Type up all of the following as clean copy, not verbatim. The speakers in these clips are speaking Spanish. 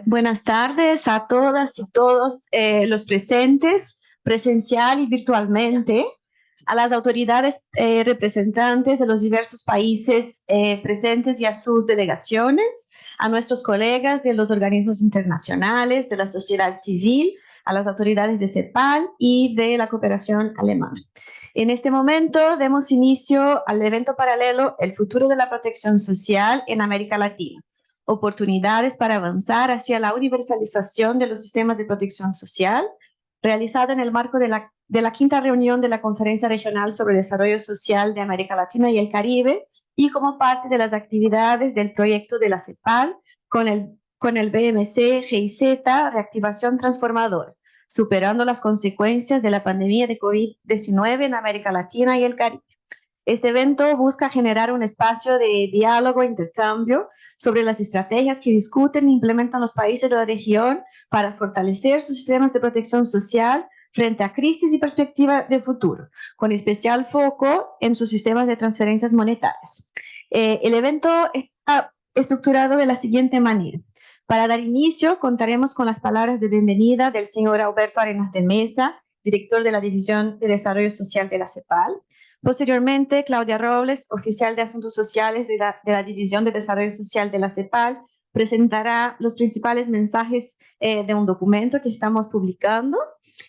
Buenas tardes a todas y todos los presentes, presencial y virtualmente, a las autoridades representantes de los diversos países presentes y a sus delegaciones, a nuestros colegas de los organismos internacionales, de la sociedad civil, a las autoridades de CEPAL y de la cooperación alemana. En este momento demos inicio al evento paralelo El futuro de la protección social en América Latina. Oportunidades para avanzar hacia la universalización de los sistemas de protección social, realizado en el marco de la quinta reunión de la Conferencia Regional sobre el Desarrollo Social de América Latina y el Caribe, y como parte de las actividades del proyecto de la CEPAL con el BMC GIZ Reactivación Transformadora, superando las consecuencias de la pandemia de COVID-19 en América Latina y el Caribe. Este evento busca generar un espacio de diálogo e intercambio sobre las estrategias que discuten e implementan los países de la región para fortalecer sus sistemas de protección social frente a crisis y perspectivas de futuro, con especial foco en sus sistemas de transferencias monetarias. El evento está estructurado de la siguiente manera. Para dar inicio, contaremos con las palabras de bienvenida del señor Alberto Arenas de Mesa, director de la División de Desarrollo Social de la CEPAL. Posteriormente, Claudia Robles, oficial de Asuntos Sociales de la División de Desarrollo Social de la CEPAL, presentará los principales mensajes de un documento que estamos publicando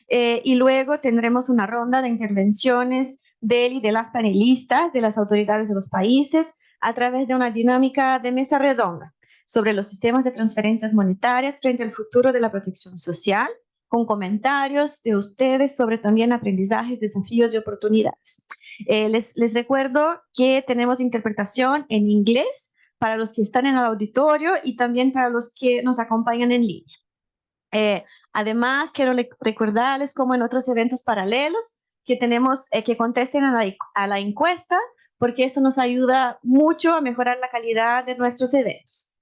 y luego tendremos una ronda de intervenciones de él y de las panelistas, de las autoridades de los países, a través de una dinámica de mesa redonda sobre los sistemas de transferencias monetarias frente al futuro de la protección social, con comentarios de ustedes sobre también aprendizajes, desafíos y oportunidades. Les recuerdo que tenemos interpretación en inglés para los que están en el auditorio y también para los que nos acompañan en línea. Además, quiero recordarles, como en otros eventos paralelos, que tenemos que contesten a la encuesta, porque esto nos ayuda mucho a mejorar la calidad de nuestros eventos.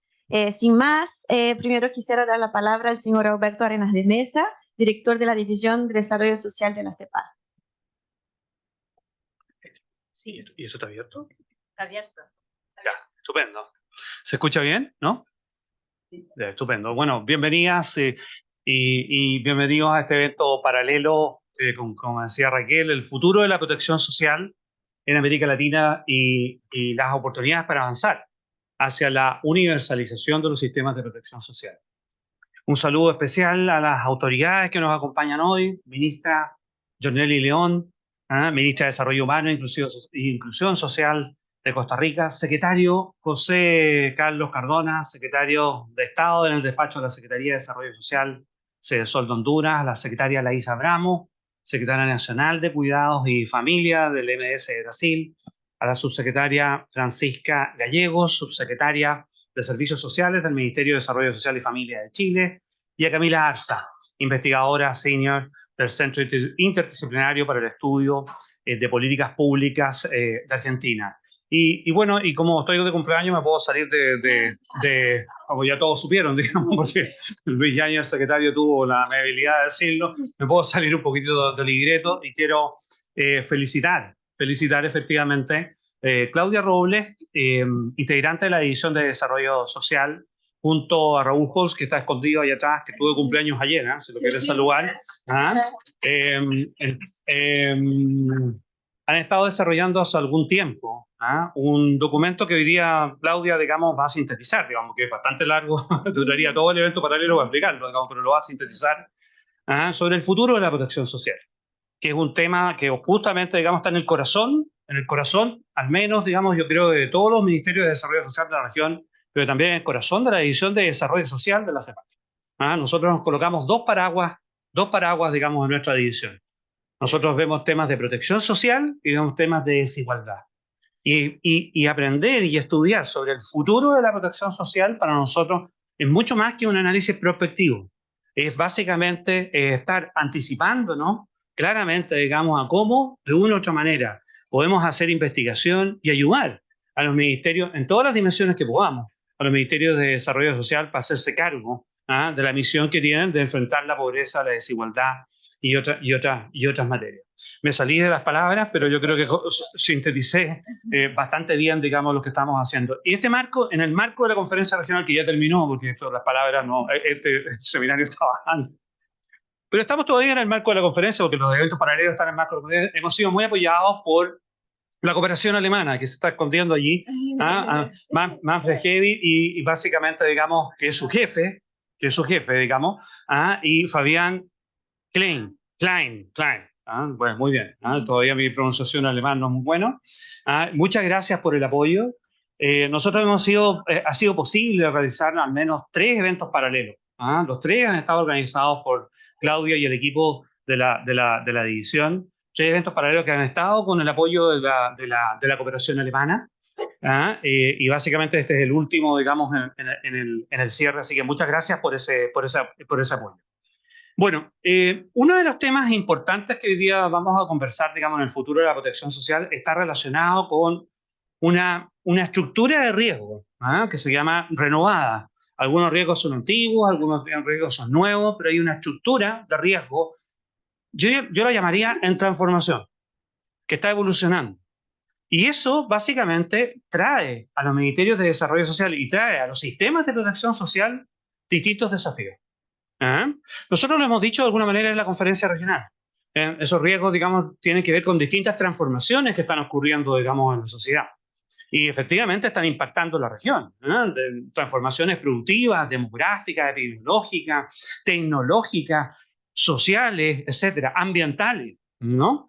Sin más, primero quisiera dar la palabra al señor Alberto Arenas de Mesa, director de la División de Desarrollo Social de la CEPAL. Sí. ¿Y eso está abierto? Está abierto. Ya, estupendo. ¿Se escucha bien, no? Sí. Ya, estupendo. Bueno, bienvenidas y bienvenidos a este evento paralelo, como decía Raquel, el futuro de la protección social en América Latina y las oportunidades para avanzar hacia la universalización de los sistemas de protección social. Un saludo especial a las autoridades que nos acompañan hoy, ministra Yornelly León, ministra de Desarrollo Humano e Inclusión Social de Costa Rica, secretario José Carlos Cardona, secretario de Estado en el despacho de la Secretaría de Desarrollo Social, Sedesol de Honduras, la secretaria Laís Abramo, secretaria nacional de Cuidados y Familia del MS de Brasil, a la subsecretaria Francisca Gallegos, subsecretaria de Servicios Sociales del Ministerio de Desarrollo Social y Familia de Chile, y a Camila Arza, investigadora senior del Centro Interdisciplinario para el Estudio de Políticas Públicas de Argentina. Y bueno, y como estoy de cumpleaños, me puedo salir como ya todos supieron, digamos, porque Luis Yañez, el secretario, tuvo la amabilidad de decirlo, me puedo salir un poquito del libreto y quiero felicitar efectivamente Claudia Robles, integrante de la División de Desarrollo Social, junto a Raúl Holz, que está escondido ahí atrás, que tuvo cumpleaños ayer, si lo quieren saludar. Han estado desarrollando hace algún tiempo un documento que hoy día Claudia, digamos, va a sintetizar, digamos, que es bastante largo, duraría todo el evento paralelo para explicarlo, digamos, pero lo va a sintetizar sobre el futuro de la protección social, que es un tema que justamente, digamos, está en el corazón, al menos, digamos, yo creo, de todos los ministerios de desarrollo social de la región, pero también en el corazón de la División de Desarrollo Social de la CEPAL. Nosotros nos colocamos dos paraguas, digamos, en nuestra división. Nosotros vemos temas de protección social y vemos temas de desigualdad. Y aprender y estudiar sobre el futuro de la protección social para nosotros es mucho más que un análisis prospectivo. Es básicamente estar anticipándonos claramente, digamos, a cómo, de una u otra manera, podemos hacer investigación y ayudar a los ministerios en todas las dimensiones que podamos, a los ministerios de desarrollo social para hacerse cargo de la misión que tienen de enfrentar la pobreza, la desigualdad y otras materias. Me salí de las palabras, pero yo creo que sinteticé bastante bien, digamos, lo que estamos haciendo. Y este marco, en el marco de la conferencia regional, que ya terminó, porque esto, las palabras no, este seminario está bajando. Pero estamos todavía en el marco de la conferencia, porque los eventos paralelos están en el marco de la conferencia. Hemos sido muy apoyados por la cooperación alemana, que se está escondiendo allí, Manfred Heby, y básicamente, digamos, que es su jefe, digamos, y Fabián Klein. Bueno, muy bien. Todavía mi pronunciación alemán no es muy buena. Muchas gracias por el apoyo. Nosotros ha sido posible realizar al menos 3 eventos paralelos. Los 3 han estado organizados por Claudia y el equipo de la división. 3 eventos paralelos que han estado con el apoyo de la cooperación alemana. Y básicamente este es el último, digamos, en el cierre. Así que muchas gracias por ese apoyo. Bueno, uno de los temas importantes que hoy día vamos a conversar, digamos, en el futuro de la protección social está relacionado con una estructura de riesgo que se llama renovada. Algunos riesgos son antiguos, algunos riesgos son nuevos, pero hay una estructura de riesgo, yo la llamaría en transformación, que está evolucionando. Y eso básicamente trae a los ministerios de desarrollo social y trae a los sistemas de protección social distintos desafíos. Nosotros lo hemos dicho de alguna manera en la conferencia regional. Esos riesgos, digamos, tienen que ver con distintas transformaciones que están ocurriendo, digamos, en la sociedad. Y efectivamente están impactando la región. Transformaciones productivas, demográficas, epidemiológicas, tecnológicas, sociales, etcétera, ambientales, ¿no?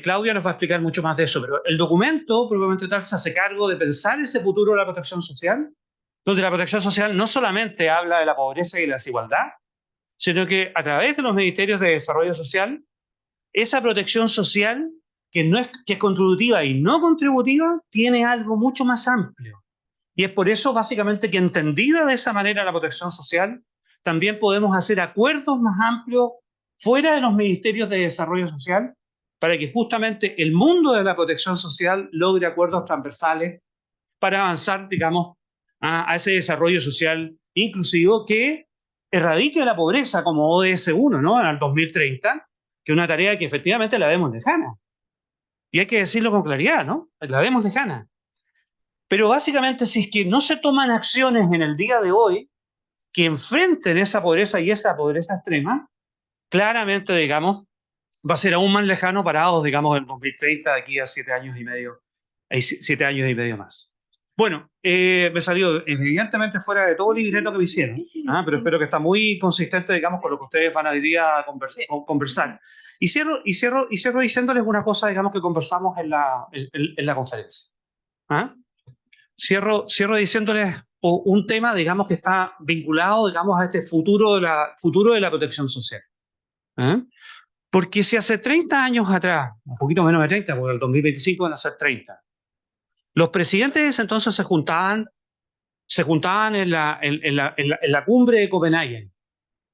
Claudia nos va a explicar mucho más de eso, pero el documento, probablemente tal, se hace cargo de pensar ese futuro de la protección social, donde la protección social no solamente habla de la pobreza y la desigualdad, sino que a través de los ministerios de desarrollo social, esa protección social que es contributiva y no contributiva, tiene algo mucho más amplio. Y es por eso, básicamente, que entendida de esa manera la protección social, también podemos hacer acuerdos más amplios fuera de los ministerios de desarrollo social, para que justamente el mundo de la protección social logre acuerdos transversales para avanzar, digamos, a ese desarrollo social inclusivo que erradique la pobreza como ODS 1, ¿no? En el 2030, que es una tarea que efectivamente la vemos lejana. Y hay que decirlo con claridad, ¿no? La vemos lejana. Pero básicamente, si es que no se toman acciones en el día de hoy que enfrenten esa pobreza y esa pobreza extrema, claramente, digamos, va a ser aún más lejano parados, digamos, en 2030, de aquí a 7 años y medio, 7 años y medio más. Bueno, me salió evidentemente fuera de todo el libreto que me hicieron, pero espero que está muy consistente, digamos, con lo que ustedes van a hoy día a conversar. Y cierro diciéndoles una cosa, digamos, que conversamos en la conferencia. Cierro diciéndoles un tema, digamos, que está vinculado, digamos, a este futuro de la protección social. Porque si hace 30 años atrás, un poquito menos de 30, porque el 2025 van a ser 30, los presidentes de ese entonces se juntaban en la cumbre de Copenhague,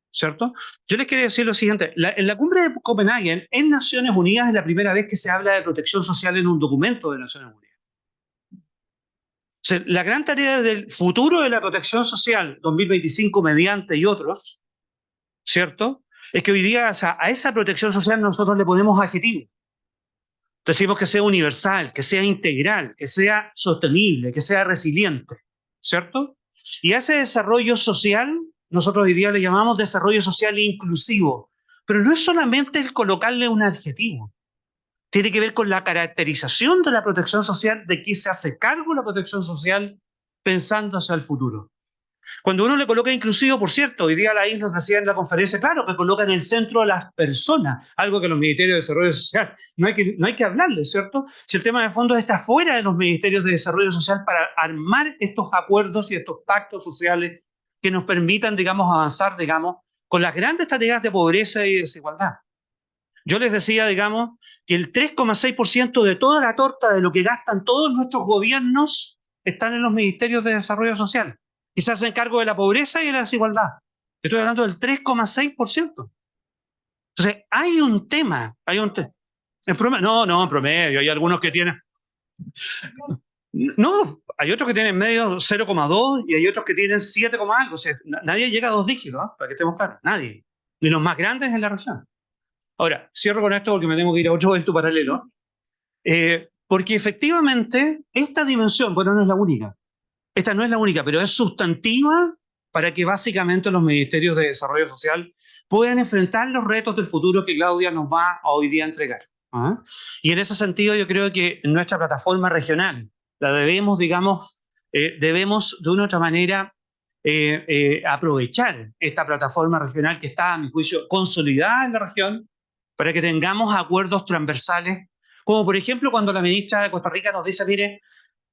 ¿cierto? Yo les quería decir lo siguiente, en la cumbre de Copenhague, en Naciones Unidas, es la primera vez que se habla de protección social en un documento de Naciones Unidas. O sea, la gran tarea del futuro de la protección social 2025 mediante y otros, ¿cierto? Es que hoy día a esa protección social nosotros le ponemos adjetivos. Decimos que sea universal, que sea integral, que sea sostenible, que sea resiliente, ¿cierto? Y a ese desarrollo social, nosotros hoy día le llamamos desarrollo social inclusivo. Pero no es solamente el colocarle un adjetivo. Tiene que ver con la caracterización de la protección social, de qué se hace cargo la protección social pensando hacia el futuro. Cuando uno le coloca inclusivo, por cierto, hoy día la INS nos decía en la conferencia, claro, que coloca en el centro a las personas, algo que los ministerios de desarrollo social no hay que hablarles, ¿cierto? Si el tema de fondo está fuera de los ministerios de desarrollo social para armar estos acuerdos y estos pactos sociales que nos permitan, digamos, avanzar, digamos, con las grandes tareas de pobreza y desigualdad. Yo les decía, digamos, que el 3,6% de toda la torta de lo que gastan todos nuestros gobiernos están en los ministerios de desarrollo social, que se hacen cargo de la pobreza y de la desigualdad. Estoy hablando del 3,6%. Entonces, hay un tema. En promedio, no, en promedio. Hay algunos que tienen... No, hay otros que tienen medio 0,2 y hay otros que tienen 7, algo. O sea, nadie llega a 2 dígitos, para que estemos claros. Nadie. Ni los más grandes en la región. Ahora, cierro con esto porque me tengo que ir a otro evento paralelo. Porque efectivamente esta dimensión, bueno, no es la única. Esta no es la única, pero es sustantiva para que básicamente los ministerios de desarrollo social puedan enfrentar los retos del futuro que Claudia nos va a hoy día entregar. ¿Ah? Y en ese sentido yo creo que nuestra plataforma regional la debemos, digamos, debemos de una u otra manera aprovechar esta plataforma regional que está, a mi juicio, consolidada en la región para que tengamos acuerdos transversales, como por ejemplo cuando la ministra de Costa Rica nos dice, mire,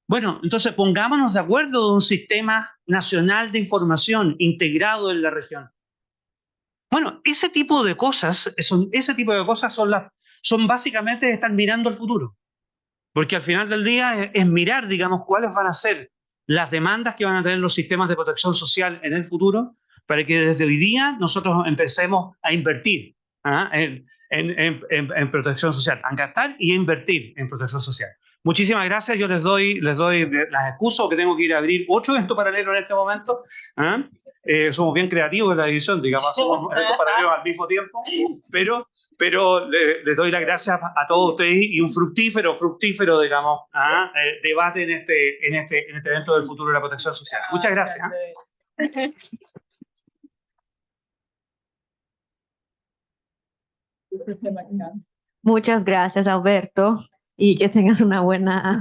bueno, entonces pongámonos de acuerdo de un sistema nacional de información integrado en la región. Bueno, ese tipo de cosas son básicamente estar mirando al futuro. Porque al final del día es mirar, digamos, cuáles van a ser las demandas que van a tener los sistemas de protección social en el futuro para que desde hoy día nosotros empecemos a invertir en protección social, a gastar y a invertir en protección social. Muchísimas gracias. Yo les doy las excusas que tengo que ir a abrir otro evento paralelo en este momento. Somos bien creativos en la división, digamos, somos eventos paralelos al mismo tiempo, pero les doy las gracias a todos ustedes y un fructífero, digamos, debate en este evento del futuro de la protección social. Muchas gracias. Muchas gracias, Alberto, y que tengas una buena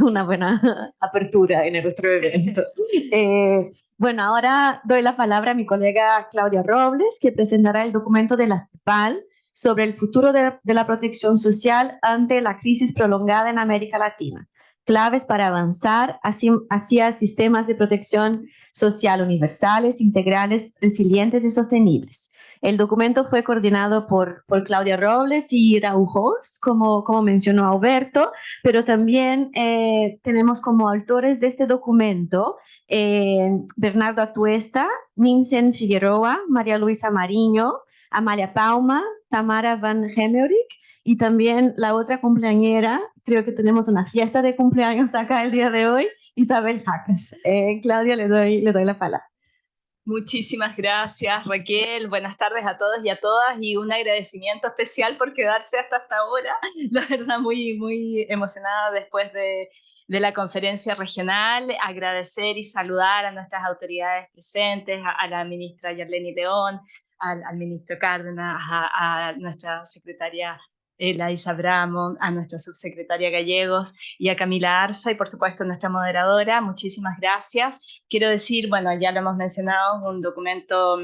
apertura en nuestro evento. Bueno, ahora doy la palabra a mi colega Claudia Robles, que presentará el documento de la CEPAL sobre el futuro de la protección social ante la crisis prolongada en América Latina. Claves para avanzar hacia sistemas de protección social universales, integrales, resilientes y sostenibles. El documento fue coordinado por Claudia Robles y Raúl Horst, como mencionó Alberto, pero también tenemos como autores de este documento Bernardo Atuesta, Vincent Figueroa, María Luisa Mariño, Amalia Palma, Tamara Van Hemmerich y también la otra cumpleañera, creo que tenemos una fiesta de cumpleaños acá el día de hoy, Isabel Jacas. Claudia, le doy la palabra. Muchísimas gracias, Raquel. Buenas tardes a todos y a todas y un agradecimiento especial por quedarse hasta esta hora. La verdad, muy emocionada después de la conferencia regional. Agradecer y saludar a nuestras autoridades presentes, a la ministra Yarleni León, al ministro Cárdenas, a nuestra secretaria Laisa Bramo, a nuestra subsecretaria Gallegos y a Camila Arza y por supuesto nuestra moderadora. Muchísimas gracias. Quiero decir, bueno, ya lo hemos mencionado, un documento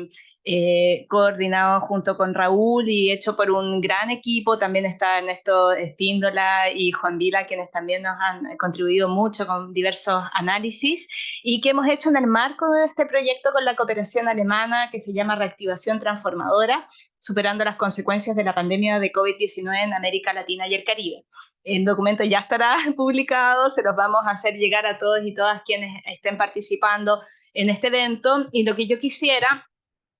coordinado junto con Raúl y hecho por un gran equipo. También está Ernesto Espíndola y Juan Vila, quienes también nos han contribuido mucho con diversos análisis y que hemos hecho en el marco de este proyecto con la cooperación alemana que se llama Reactivación Transformadora, superando las consecuencias de la pandemia de COVID-19 en América Latina y el Caribe. El documento ya estará publicado, se los vamos a hacer llegar a todos y todas quienes estén participando en este evento. Y lo que yo quisiera,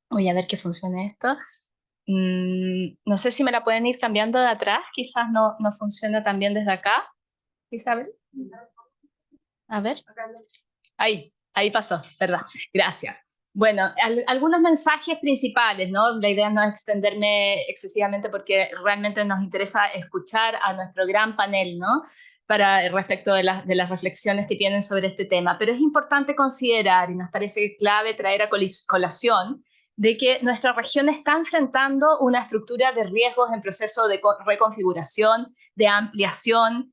voy a ver que funcione esto, no sé si me la pueden ir cambiando de atrás, quizás no funciona tan bien desde acá, Isabel. A ver, ahí pasó, ¿verdad? Gracias. Bueno, algunos mensajes principales, ¿no? La idea no es extenderme excesivamente porque realmente nos interesa escuchar a nuestro gran panel, ¿no? Respecto de las reflexiones que tienen sobre este tema. Pero es importante considerar, y nos parece clave traer a colación, de que nuestra región está enfrentando una estructura de riesgos en proceso de reconfiguración, de ampliación,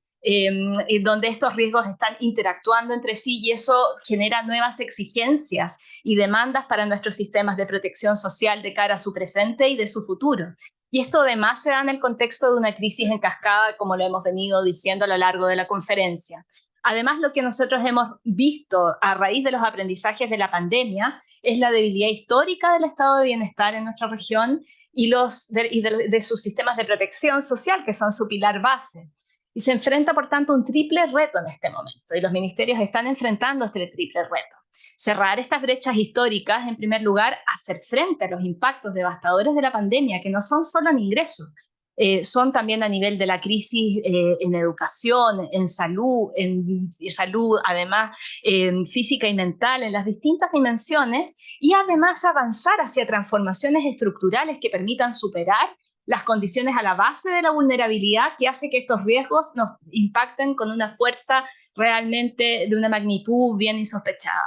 donde estos riesgos están interactuando entre sí y eso genera nuevas exigencias y demandas para nuestros sistemas de protección social de cara a su presente y de su futuro. Y esto además se da en el contexto de una crisis en cascada, como lo hemos venido diciendo a lo largo de la conferencia. Además, lo que nosotros hemos visto a raíz de los aprendizajes de la pandemia es la debilidad histórica del estado de bienestar en nuestra región y de sus sistemas de protección social, que son su pilar base. Y se enfrenta, por tanto, un triple reto en este momento, y los ministerios están enfrentando este triple reto. Cerrar estas brechas históricas, en primer lugar, hacer frente a los impactos devastadores de la pandemia, que no son solo en ingresos, son también a nivel de la crisis en educación, en salud, además física y mental, en las distintas dimensiones, y además avanzar hacia transformaciones estructurales que permitan superar las condiciones a la base de la vulnerabilidad que hace que estos riesgos nos impacten con una fuerza realmente de una magnitud bien insospechada.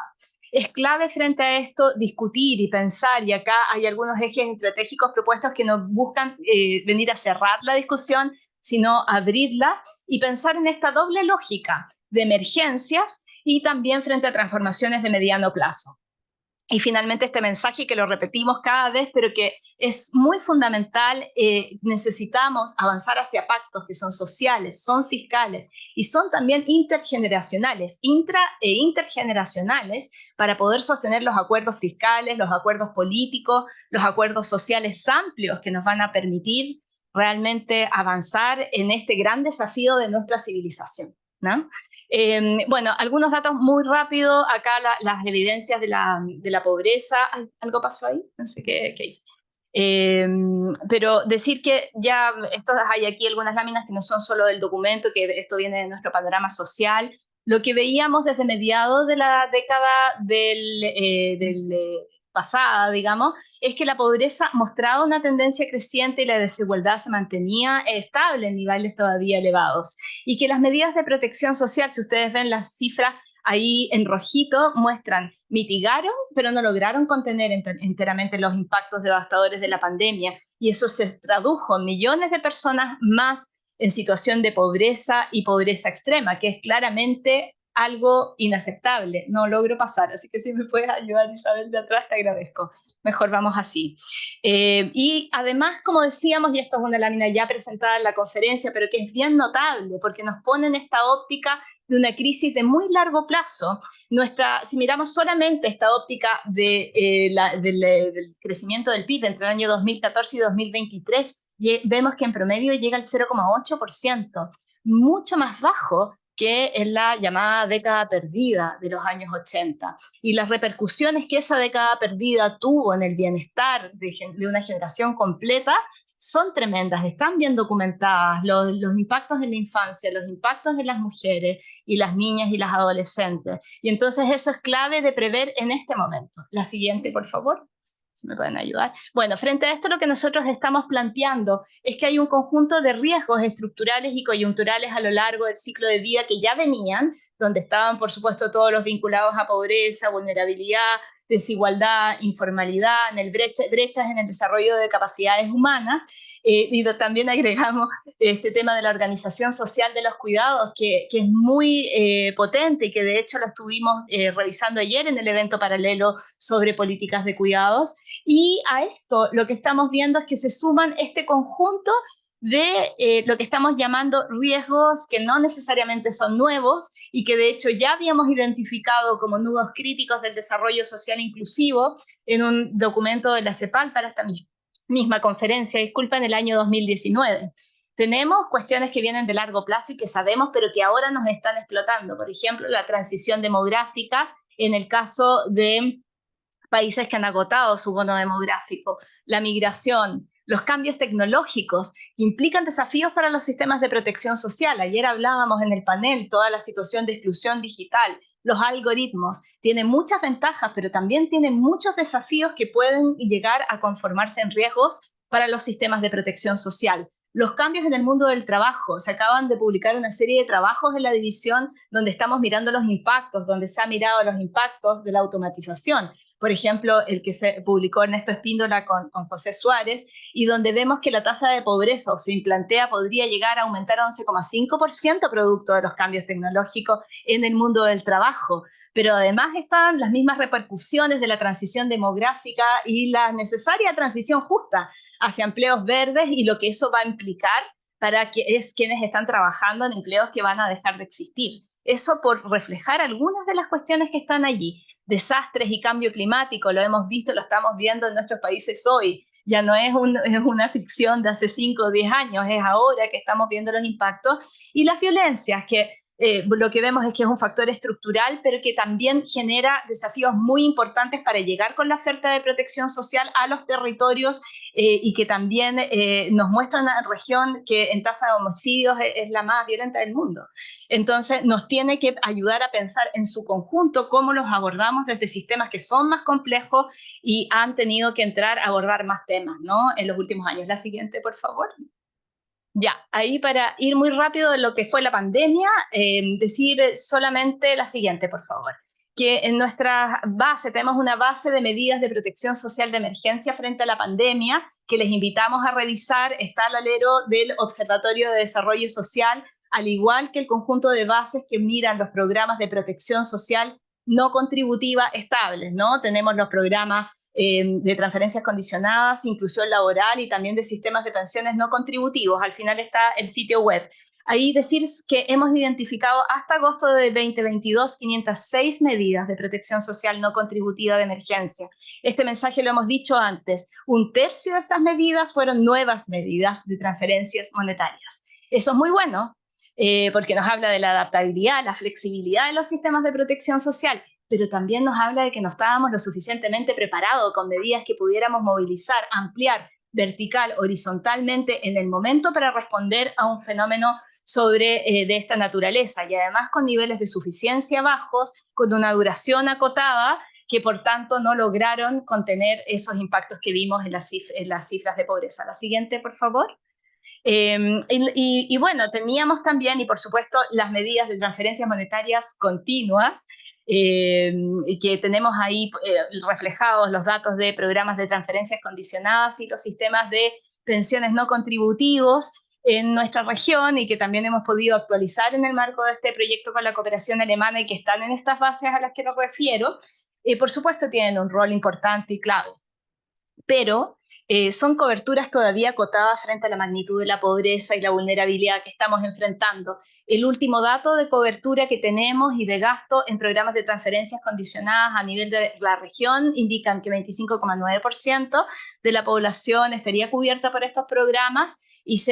Es clave frente a esto discutir y pensar, y acá hay algunos ejes estratégicos propuestos que no buscan venir a cerrar la discusión, sino abrirla y pensar en esta doble lógica de emergencias y también frente a transformaciones de mediano plazo. Y finalmente este mensaje que lo repetimos cada vez, pero que es muy fundamental, necesitamos avanzar hacia pactos que son sociales, son fiscales y son también intergeneracionales, e intergeneracionales, para poder sostener los acuerdos fiscales, los acuerdos políticos, los acuerdos sociales amplios que nos van a permitir realmente avanzar en este gran desafío de nuestra civilización, ¿no? Bueno, algunos datos muy rápido. Acá las evidencias de la pobreza. ¿Algo pasó ahí? No sé qué hice. Pero decir que ya hay aquí algunas láminas que no son solo del documento, que esto viene de nuestro panorama social. Lo que veíamos desde mediados de la década pasada, digamos, es que la pobreza mostraba una tendencia creciente y la desigualdad se mantenía estable en niveles todavía elevados. Y que las medidas de protección social, si ustedes ven las cifras ahí en rojito, muestran, mitigaron, pero no lograron contener enteramente los impactos devastadores de la pandemia. Y eso se tradujo en millones de personas más en situación de pobreza y pobreza extrema, que es claramente algo inaceptable. No logro pasar, así que si me puedes ayudar, Isabel, de atrás, te agradezco. Mejor vamos así. Y además, como decíamos, y esto es una lámina ya presentada en la conferencia, pero que es bien notable, porque nos pone en esta óptica de una crisis de muy largo plazo. Si miramos solamente esta óptica del crecimiento del PIB entre el año 2014 y 2023, vemos que en promedio llega al 0,8%, mucho más bajo que en la llamada década perdida de los años 80. Y las repercusiones que esa década perdida tuvo en el bienestar de una generación completa son tremendas, están bien documentadas, los impactos en la infancia, los impactos en las mujeres y las niñas y las adolescentes. Y entonces eso es clave de prever en este momento. La siguiente, por favor. Si me pueden ayudar. Bueno, frente a esto lo que nosotros estamos planteando es que hay un conjunto de riesgos estructurales y coyunturales a lo largo del ciclo de vida que ya venían, donde estaban, por supuesto, todos los vinculados a pobreza, vulnerabilidad, desigualdad, informalidad, brechas en el desarrollo de capacidades humanas. Y también agregamos este tema de la organización social de los cuidados, que es muy potente y que de hecho lo estuvimos revisando ayer en el evento paralelo sobre políticas de cuidados. Y a esto lo que estamos viendo es que se suman este conjunto de lo que estamos llamando riesgos que no necesariamente son nuevos y que de hecho ya habíamos identificado como nudos críticos del desarrollo social inclusivo en un documento de la CEPAL para esta misma conferencia, en el año 2019. Tenemos cuestiones que vienen de largo plazo y que sabemos, pero que ahora nos están explotando. Por ejemplo, la transición demográfica en el caso de países que han agotado su bono demográfico, la migración, los cambios tecnológicos que implican desafíos para los sistemas de protección social. Ayer hablábamos en el panel toda la situación de exclusión digital. Los algoritmos tienen muchas ventajas, pero también tienen muchos desafíos que pueden llegar a conformarse en riesgos para los sistemas de protección social. Los cambios en el mundo del trabajo. Se acaban de publicar una serie de trabajos en la división donde estamos mirando los impactos, donde se ha mirado los impactos de la automatización. Por ejemplo, el que se publicó Ernesto Espíndola con José Suárez, y donde vemos que la tasa de pobreza o se implantea podría llegar a aumentar a 11,5% producto de los cambios tecnológicos en el mundo del trabajo. Pero además están las mismas repercusiones de la transición demográfica y la necesaria transición justa hacia empleos verdes y lo que eso va a implicar para quienes están trabajando en empleos que van a dejar de existir. Eso por reflejar algunas de las cuestiones que están allí. Desastres y cambio climático, lo hemos visto, lo estamos viendo en nuestros países hoy. Ya no es una ficción de hace 5 o 10 años, es ahora que estamos viendo los impactos. Y las violencias, que lo que vemos es que es un factor estructural, pero que también genera desafíos muy importantes para llegar con la oferta de protección social a los territorios y que también nos muestra una región que en tasa de homicidios es la más violenta del mundo. Entonces nos tiene que ayudar a pensar en su conjunto cómo los abordamos desde sistemas que son más complejos y han tenido que entrar a abordar más temas, ¿no? En los últimos años. La siguiente, por favor. Ya, ahí para ir muy rápido de lo que fue la pandemia, decir solamente la siguiente, por favor. Que en nuestra base, tenemos una base de medidas de protección social de emergencia frente a la pandemia, que les invitamos a revisar, está al alero del Observatorio de Desarrollo Social, al igual que el conjunto de bases que miran los programas de protección social no contributiva estables, ¿no? Tenemos los programas de transferencias condicionadas, inclusión laboral y también de sistemas de pensiones no contributivos. Al final está el sitio web. Ahí decir que hemos identificado hasta agosto de 2022 506 medidas de protección social no contributiva de emergencia. Este mensaje lo hemos dicho antes. 1/3 de estas medidas fueron nuevas medidas de transferencias monetarias. Eso es muy bueno, porque nos habla de la adaptabilidad, la flexibilidad de los sistemas de protección social, pero también nos habla de que no estábamos lo suficientemente preparados con medidas que pudiéramos movilizar, ampliar vertical, horizontalmente en el momento para responder a un fenómeno de esta naturaleza, y además con niveles de suficiencia bajos, con una duración acotada, que por tanto no lograron contener esos impactos que vimos en las cifras de pobreza. La siguiente, por favor. Y bueno, teníamos también, y por supuesto, las medidas de transferencias monetarias continuas, que tenemos ahí reflejados los datos de programas de transferencias condicionadas y los sistemas de pensiones no contributivos en nuestra región, y que también hemos podido actualizar en el marco de este proyecto con la cooperación alemana y que están en estas bases a las que nos refiero. Por supuesto tienen un rol importante y clave, pero son coberturas todavía acotadas frente a la magnitud de la pobreza y la vulnerabilidad que estamos enfrentando. El último dato de cobertura que tenemos y de gasto en programas de transferencias condicionadas a nivel de la región indican que 25,9% de la población estaría cubierta por estos programas y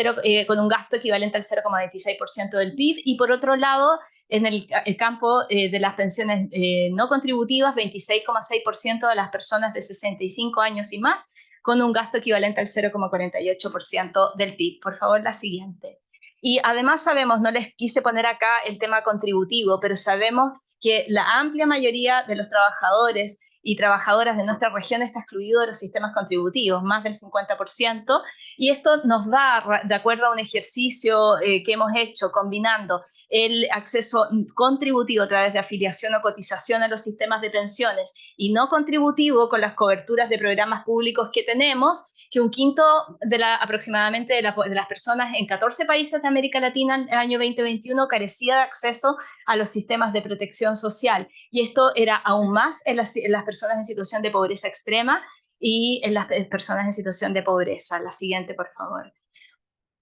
con un gasto equivalente al 0,26% del PIB, y por otro lado, en el campo de las pensiones no contributivas, 26,6% de las personas de 65 años y más, con un gasto equivalente al 0,48% del PIB. Por favor, la siguiente. Y además sabemos, no les quise poner acá el tema contributivo, pero sabemos que la amplia mayoría de los trabajadores y trabajadoras de nuestra región está excluido de los sistemas contributivos, más del 50%, y esto nos va de acuerdo a un ejercicio que hemos hecho combinando el acceso contributivo a través de afiliación o cotización a los sistemas de pensiones y no contributivo con las coberturas de programas públicos que tenemos, que un quinto aproximadamente de las personas en 14 países de América Latina en el año 2021 carecía de acceso a los sistemas de protección social. Y esto era aún más en las personas en situación de pobreza extrema y en las personas en situación de pobreza. La siguiente, por favor.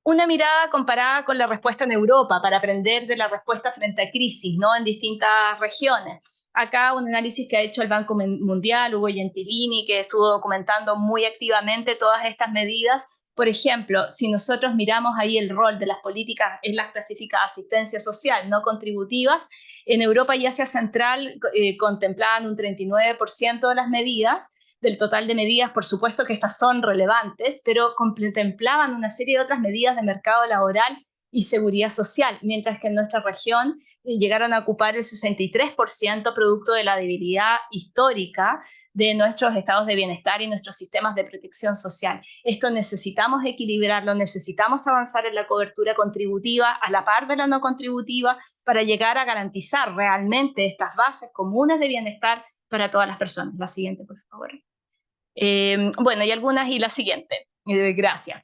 Una mirada comparada con la respuesta en Europa para aprender de la respuesta frente a crisis, ¿no? En distintas regiones. Acá un análisis que ha hecho el Banco Mundial, Hugo Gentilini, que estuvo documentando muy activamente todas estas medidas. Por ejemplo, si nosotros miramos ahí el rol de las políticas, él las clasifica asistencia social no contributivas. En Europa y Asia Central contemplaban un 39% de las medidas. Del total de medidas, por supuesto que estas son relevantes, pero contemplaban una serie de otras medidas de mercado laboral y seguridad social, mientras que en nuestra región llegaron a ocupar el 63% producto de la debilidad histórica de nuestros estados de bienestar y nuestros sistemas de protección social. Esto necesitamos equilibrarlo, necesitamos avanzar en la cobertura contributiva a la par de la no contributiva para llegar a garantizar realmente estas bases comunes de bienestar para todas las personas. La siguiente, por favor. Bueno, y la siguiente. Gracias.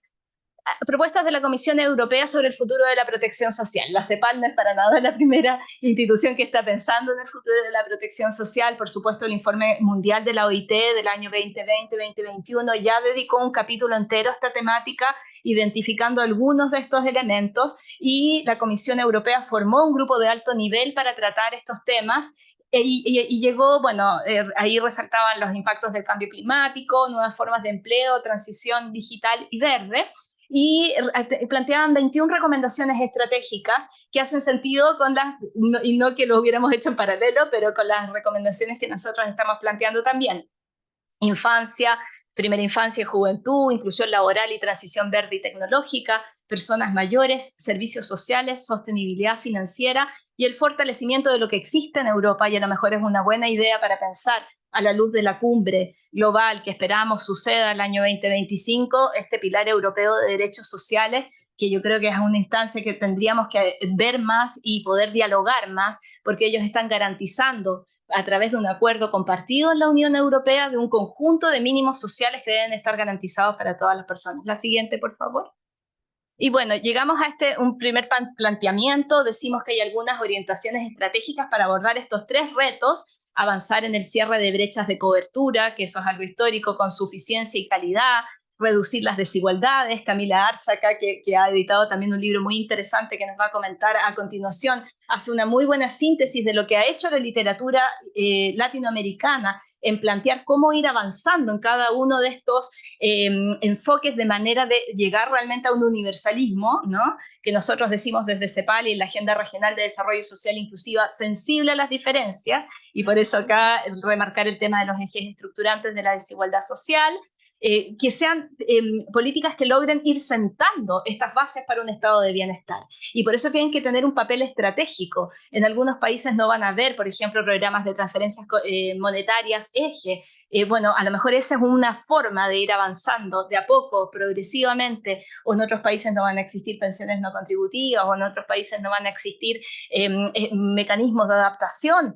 Propuestas de la Comisión Europea sobre el futuro de la protección social. La CEPAL no es para nada la primera institución que está pensando en el futuro de la protección social. Por supuesto, el informe mundial de la OIT del año 2020-2021 ya dedicó un capítulo entero a esta temática, identificando algunos de estos elementos, y la Comisión Europea formó un grupo de alto nivel para tratar estos temas. Y llegó, bueno, ahí resaltaban los impactos del cambio climático, nuevas formas de empleo, transición digital y verde. y planteaban 21 recomendaciones estratégicas que hacen sentido con las, y no que lo hubiéramos hecho en paralelo, pero con las recomendaciones que nosotros estamos planteando también. Infancia, primera infancia y juventud, inclusión laboral y transición verde y tecnológica, personas mayores, servicios sociales, sostenibilidad financiera y el fortalecimiento de lo que existe en Europa, y a lo mejor es una buena idea para pensar a la luz de la cumbre global que esperamos suceda el año 2025, este pilar europeo de derechos sociales, que yo creo que es una instancia que tendríamos que ver más y poder dialogar más, porque ellos están garantizando a través de un acuerdo compartido en la Unión Europea de un conjunto de mínimos sociales que deben estar garantizados para todas las personas. La siguiente, por favor. Y bueno, llegamos a un primer planteamiento, decimos que hay algunas orientaciones estratégicas para abordar estos 3 retos: avanzar en el cierre de brechas de cobertura, que eso es algo histórico, con suficiencia y calidad; reducir las desigualdades. Camila Arza, acá, que ha editado también un libro muy interesante que nos va a comentar a continuación, hace una muy buena síntesis de lo que ha hecho la literatura latinoamericana en plantear cómo ir avanzando en cada uno de estos enfoques de manera de llegar realmente a un universalismo, ¿no?, que nosotros decimos desde CEPAL y en la Agenda Regional de Desarrollo Social Inclusiva, sensible a las diferencias, y por eso acá remarcar el tema de los ejes estructurantes de la desigualdad social, que sean políticas que logren ir sentando estas bases para un estado de bienestar. Y por eso tienen que tener un papel estratégico. En algunos países no van a haber, por ejemplo, programas de transferencias monetarias eje. Bueno, a lo mejor esa es una forma de ir avanzando de a poco, progresivamente, o en otros países no van a existir pensiones no contributivas, o en otros países no van a existir mecanismos de adaptación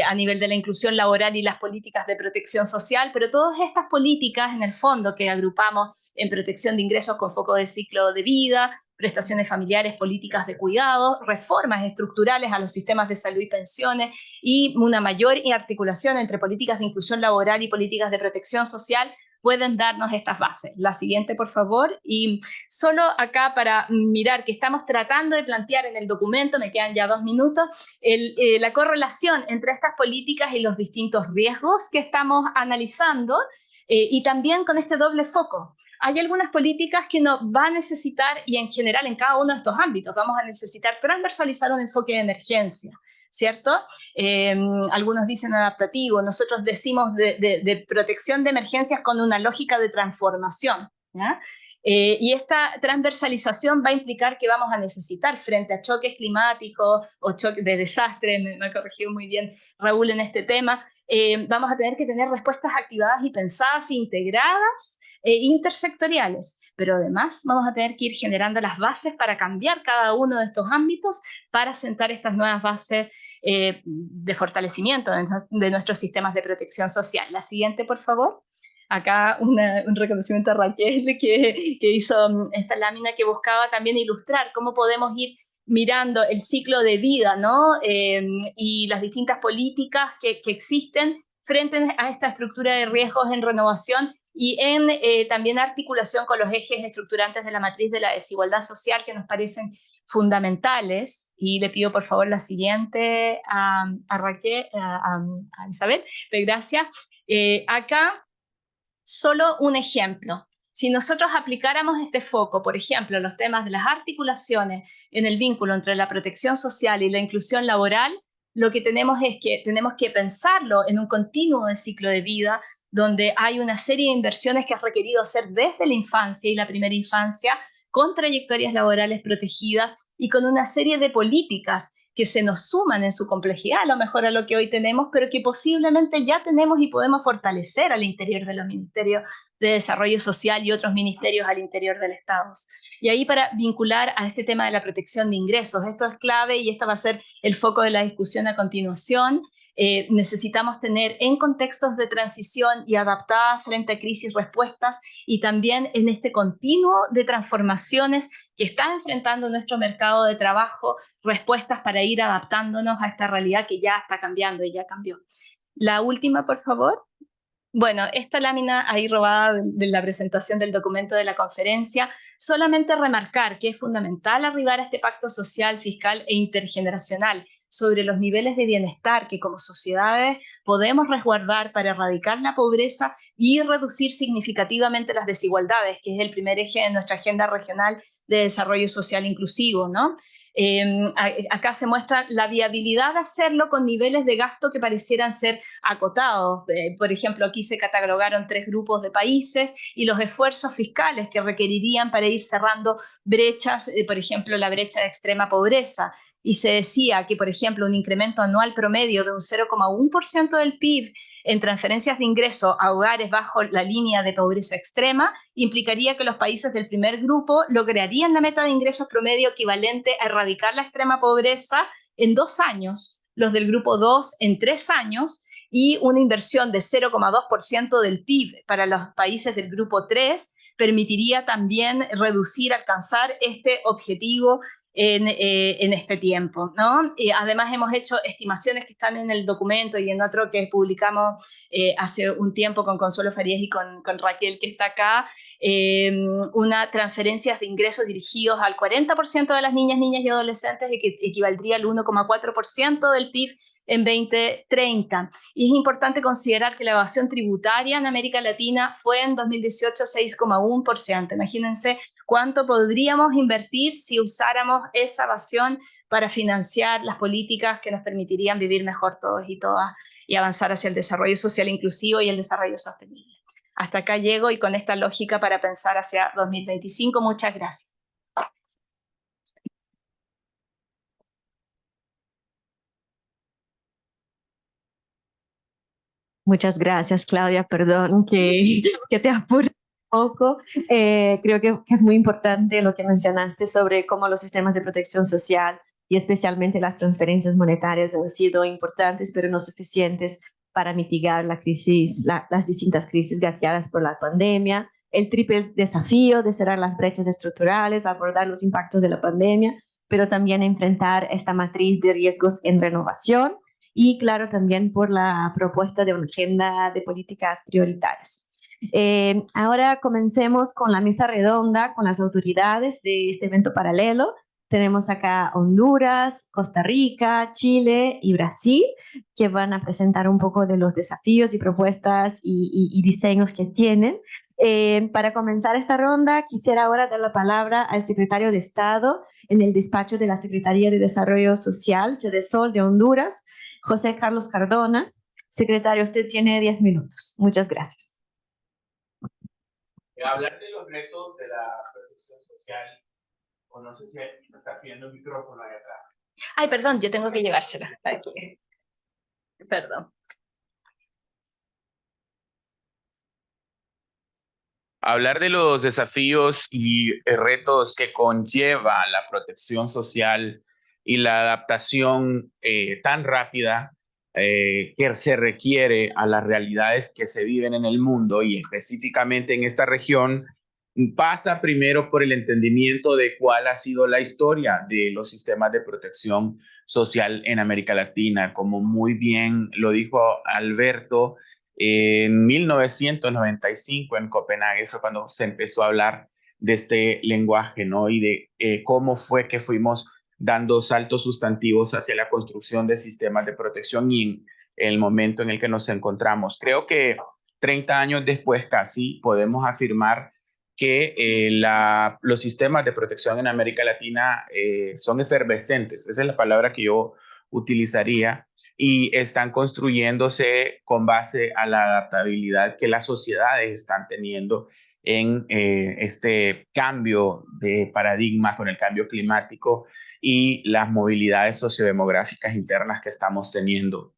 a nivel de la inclusión laboral y las políticas de protección social, pero todas estas políticas, en el fondo, que agrupamos en protección de ingresos con foco de ciclo de vida, prestaciones familiares, políticas de cuidado, reformas estructurales a los sistemas de salud y pensiones, y una mayor articulación entre políticas de inclusión laboral y políticas de protección social, pueden darnos estas bases. La siguiente, por favor. Y solo acá para mirar que estamos tratando de plantear en el documento, me quedan ya 2 minutos, la correlación entre estas políticas y los distintos riesgos que estamos analizando, y también con este doble foco. Hay algunas políticas que nos va a necesitar, y en general en cada uno de estos ámbitos, vamos a necesitar transversalizar un enfoque de emergencia, ¿cierto? Algunos dicen adaptativo, nosotros decimos de protección de emergencias con una lógica de transformación, ¿ya? Y esta transversalización va a implicar que vamos a necesitar, frente a choques climáticos o choques de desastre, me ha corregido muy bien Raúl en este tema, vamos a tener que tener respuestas activadas y pensadas, integradas, intersectoriales, pero además vamos a tener que ir generando las bases para cambiar cada uno de estos ámbitos, para sentar estas nuevas bases de fortalecimiento de nuestros sistemas de protección social. La siguiente, por favor. Acá un reconocimiento a Raquel que hizo esta lámina que buscaba también ilustrar cómo podemos ir mirando el ciclo de vida, ¿no? Y las distintas políticas que existen frente a esta estructura de riesgos en renovación y en también articulación con los ejes estructurantes de la matriz de la desigualdad social, que nos parecen fundamentales. Y le pido por favor la siguiente a Raquel, a Isabel. Gracias. Acá solo un ejemplo. Si nosotros aplicáramos este foco, por ejemplo, en los temas de las articulaciones en el vínculo entre la protección social y la inclusión laboral, lo que tenemos es que tenemos que pensarlo en un continuo de ciclo de vida, donde hay una serie de inversiones que ha requerido hacer desde la infancia y la primera infancia, con trayectorias laborales protegidas y con una serie de políticas que se nos suman en su complejidad, a lo mejor a lo que hoy tenemos, pero que posiblemente ya tenemos y podemos fortalecer al interior de los ministerios de desarrollo social y otros ministerios al interior del Estado. Y ahí, para vincular a este tema de la protección de ingresos, esto es clave y esto va a ser el foco de la discusión a continuación. Necesitamos tener en contextos de transición y adaptadas frente a crisis respuestas, y también en este continuo de transformaciones que está enfrentando nuestro mercado de trabajo, respuestas para ir adaptándonos a esta realidad que ya está cambiando y ya cambió. La última, por favor. Bueno, esta lámina ahí robada de la presentación del documento de la conferencia, solamente remarcar que es fundamental arribar a este pacto social, fiscal e intergeneracional, sobre los niveles de bienestar que como sociedades podemos resguardar para erradicar la pobreza y reducir significativamente las desigualdades, que es el primer eje de nuestra agenda regional de desarrollo social inclusivo, ¿no? Acá se muestra la viabilidad de hacerlo con niveles de gasto que parecieran ser acotados. Por ejemplo, aquí se catalogaron 3 grupos de países y los esfuerzos fiscales que requerirían para ir cerrando brechas, por ejemplo, la brecha de extrema pobreza. Y se decía que, por ejemplo, un incremento anual promedio de un 0,1% del PIB en transferencias de ingreso a hogares bajo la línea de pobreza extrema implicaría que los países del primer grupo lograrían la meta de ingresos promedio equivalente a erradicar la extrema pobreza en 2 años, los del grupo 2 en 3 años, y una inversión de 0,2% del PIB para los países del grupo 3 permitiría también alcanzar este objetivo en este tiempo, ¿no? Además hemos hecho estimaciones que están en el documento y en otro que publicamos hace un tiempo con Consuelo Farías y con Raquel, que está acá, una transferencias de ingresos dirigidos al 40% de las niñas y adolescentes, que equivaldría al 1,4% del PIB en 2030. Y es importante considerar que la evasión tributaria en América Latina fue en 2018 6,1%. Imagínense cuánto podríamos invertir si usáramos esa evasión para financiar las políticas que nos permitirían vivir mejor todos y todas y avanzar hacia el desarrollo social inclusivo y el desarrollo sostenible. Hasta acá llego y con esta lógica para pensar hacia 2025. Muchas gracias. Muchas gracias, Claudia. Perdón que te apure un poco. Creo que es muy importante lo que mencionaste sobre cómo los sistemas de protección social y especialmente las transferencias monetarias han sido importantes, pero no suficientes para mitigar la crisis, las distintas crisis gatilladas por la pandemia. El triple desafío de cerrar las brechas estructurales, abordar los impactos de la pandemia, pero también enfrentar esta matriz de riesgos en renovación. Y claro, también por la propuesta de una agenda de políticas prioritarias. Ahora comencemos con la mesa redonda con las autoridades de este evento paralelo. Tenemos acá Honduras, Costa Rica, Chile y Brasil, que van a presentar un poco de los desafíos y propuestas y diseños que tienen. Para comenzar esta ronda, quisiera ahora dar la palabra al secretario de Estado en el despacho de la Secretaría de Desarrollo Social, Sedesol de Honduras, José Carlos Cardona. Secretario, usted tiene 10 minutos. Muchas gracias. Hablar de los retos de la protección social, o no sé si me está pidiendo el micrófono ahí atrás. Ay, perdón, yo tengo que llevársela. Aquí. Perdón. Hablar de los desafíos y retos que conlleva la protección social y la adaptación tan rápida que se requiere a las realidades que se viven en el mundo y específicamente en esta región, pasa primero por el entendimiento de cuál ha sido la historia de los sistemas de protección social en América Latina. Como muy bien lo dijo Alberto, en 1995 en Copenhague fue cuando se empezó a hablar de este lenguaje, ¿no? Y de cómo fue que fuimos dando saltos sustantivos hacia la construcción de sistemas de protección y en el momento en el que nos encontramos. Creo que 30 años después casi podemos afirmar que los sistemas de protección en América Latina son efervescentes. Esa es la palabra que yo utilizaría, y están construyéndose con base a la adaptabilidad que las sociedades están teniendo en este cambio de paradigma con el cambio climático y las movilidades sociodemográficas internas que estamos teniendo.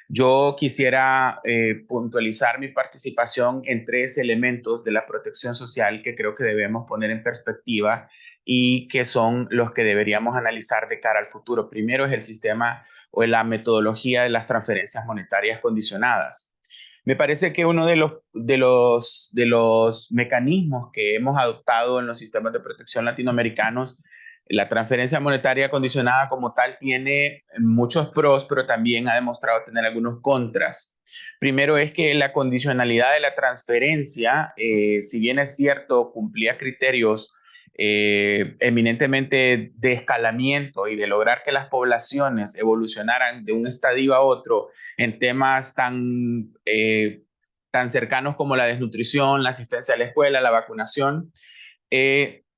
Yo quisiera puntualizar mi participación en 3 elementos de la protección social que creo que debemos poner en perspectiva y que son los que deberíamos analizar de cara al futuro. Primero es el sistema o la metodología de las transferencias monetarias condicionadas. Me parece que uno de los mecanismos que hemos adoptado en los sistemas de protección latinoamericanos, la transferencia monetaria condicionada como tal, tiene muchos pros, pero también ha demostrado tener algunos contras. Primero es que la condicionalidad de la transferencia, si bien es cierto, cumplía criterios eminentemente de escalamiento y de lograr que las poblaciones evolucionaran de un estadio a otro en temas tan cercanos como la desnutrición, la asistencia a la escuela, la vacunación,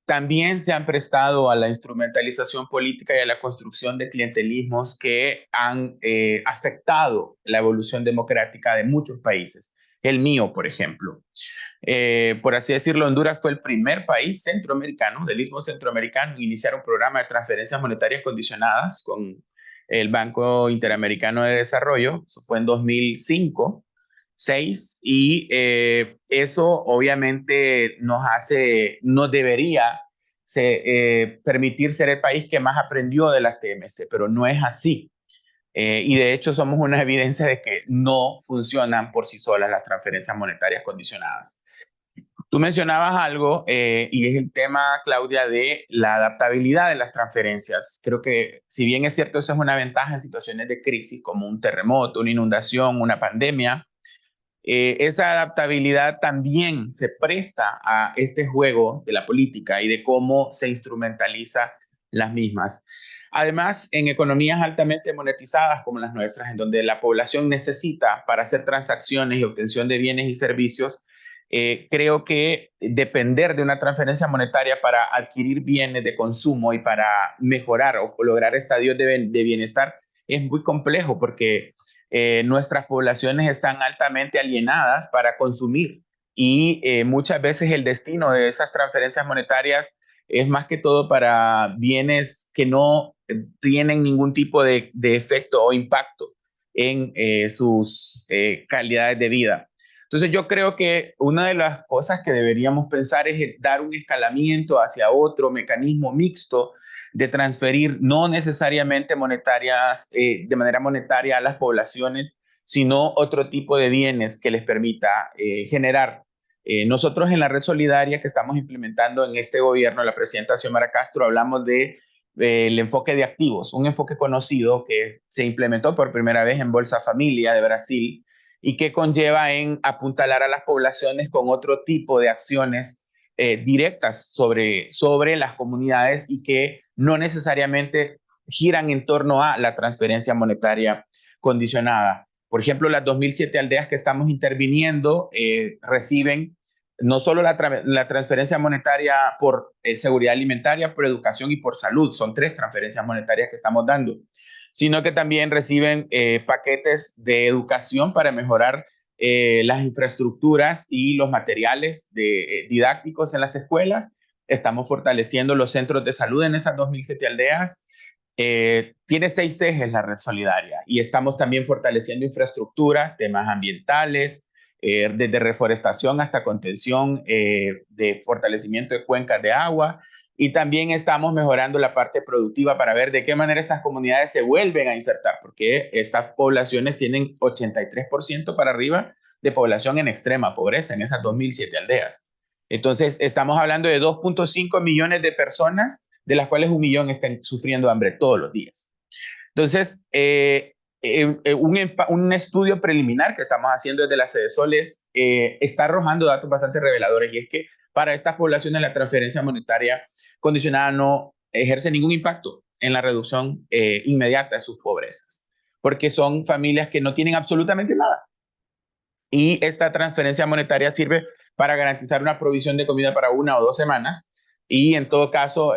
también se han prestado a la instrumentalización política y a la construcción de clientelismos que han afectado la evolución democrática de muchos países. El mío, por ejemplo. Por así decirlo, Honduras fue el primer país centroamericano, del Istmo Centroamericano, en iniciar un programa de transferencias monetarias condicionadas con el Banco Interamericano de Desarrollo. Eso fue en 2005. 6 y eso obviamente nos debería permitir ser el país que más aprendió de las TMC, pero no es así. Y de hecho somos una evidencia de que no funcionan por sí solas las transferencias monetarias condicionadas. Tú mencionabas algo y es el tema, Claudia, de la adaptabilidad de las transferencias. Creo que si bien es cierto, eso es una ventaja en situaciones de crisis como un terremoto, una inundación, una pandemia, esa adaptabilidad también se presta a este juego de la política y de cómo se instrumentaliza las mismas. Además, en economías altamente monetizadas como las nuestras, en donde la población necesita para hacer transacciones y obtención de bienes y servicios, creo que depender de una transferencia monetaria para adquirir bienes de consumo y para mejorar o lograr estadios de bienestar es muy complejo porque nuestras poblaciones están altamente alienadas para consumir y muchas veces el destino de esas transferencias monetarias es más que todo para bienes que no tienen ningún tipo de efecto o impacto en sus calidades de vida. Entonces yo creo que una de las cosas que deberíamos pensar es dar un escalamiento hacia otro mecanismo mixto de transferir no necesariamente monetarias, de manera monetaria a las poblaciones, sino otro tipo de bienes que les permita generar. Nosotros en la Red Solidaria que estamos implementando en este gobierno, la presidenta Xiomara Castro, hablamos de el enfoque de activos, un enfoque conocido que se implementó por primera vez en Bolsa Familia de Brasil y que conlleva en apuntalar a las poblaciones con otro tipo de acciones directas sobre las comunidades y que no necesariamente giran en torno a la transferencia monetaria condicionada. Por ejemplo, las 2007 aldeas que estamos interviniendo reciben no solo la transferencia monetaria por seguridad alimentaria, por educación y por salud, son 3 transferencias monetarias que estamos dando, sino que también reciben paquetes de educación para mejorar las infraestructuras y los materiales didácticos en las escuelas. Estamos fortaleciendo los centros de salud en esas 2007 aldeas. Tiene 6 ejes la Red Solidaria y estamos también fortaleciendo infraestructuras, temas ambientales, desde reforestación hasta contención de fortalecimiento de cuencas de agua. Y también estamos mejorando la parte productiva para ver de qué manera estas comunidades se vuelven a insertar, porque estas poblaciones tienen 83% para arriba de población en extrema pobreza en esas 2007 aldeas. Entonces, estamos hablando de 2.5 millones de personas, de las cuales 1 millón están sufriendo hambre todos los días. Entonces, un estudio preliminar que estamos haciendo desde la Cedesoles está arrojando datos bastante reveladores, y es que para estas poblaciones la transferencia monetaria condicionada no ejerce ningún impacto en la reducción inmediata de sus pobrezas, porque son familias que no tienen absolutamente nada. Y esta transferencia monetaria sirve para garantizar una provisión de comida para 1 o 2 semanas, y en todo caso,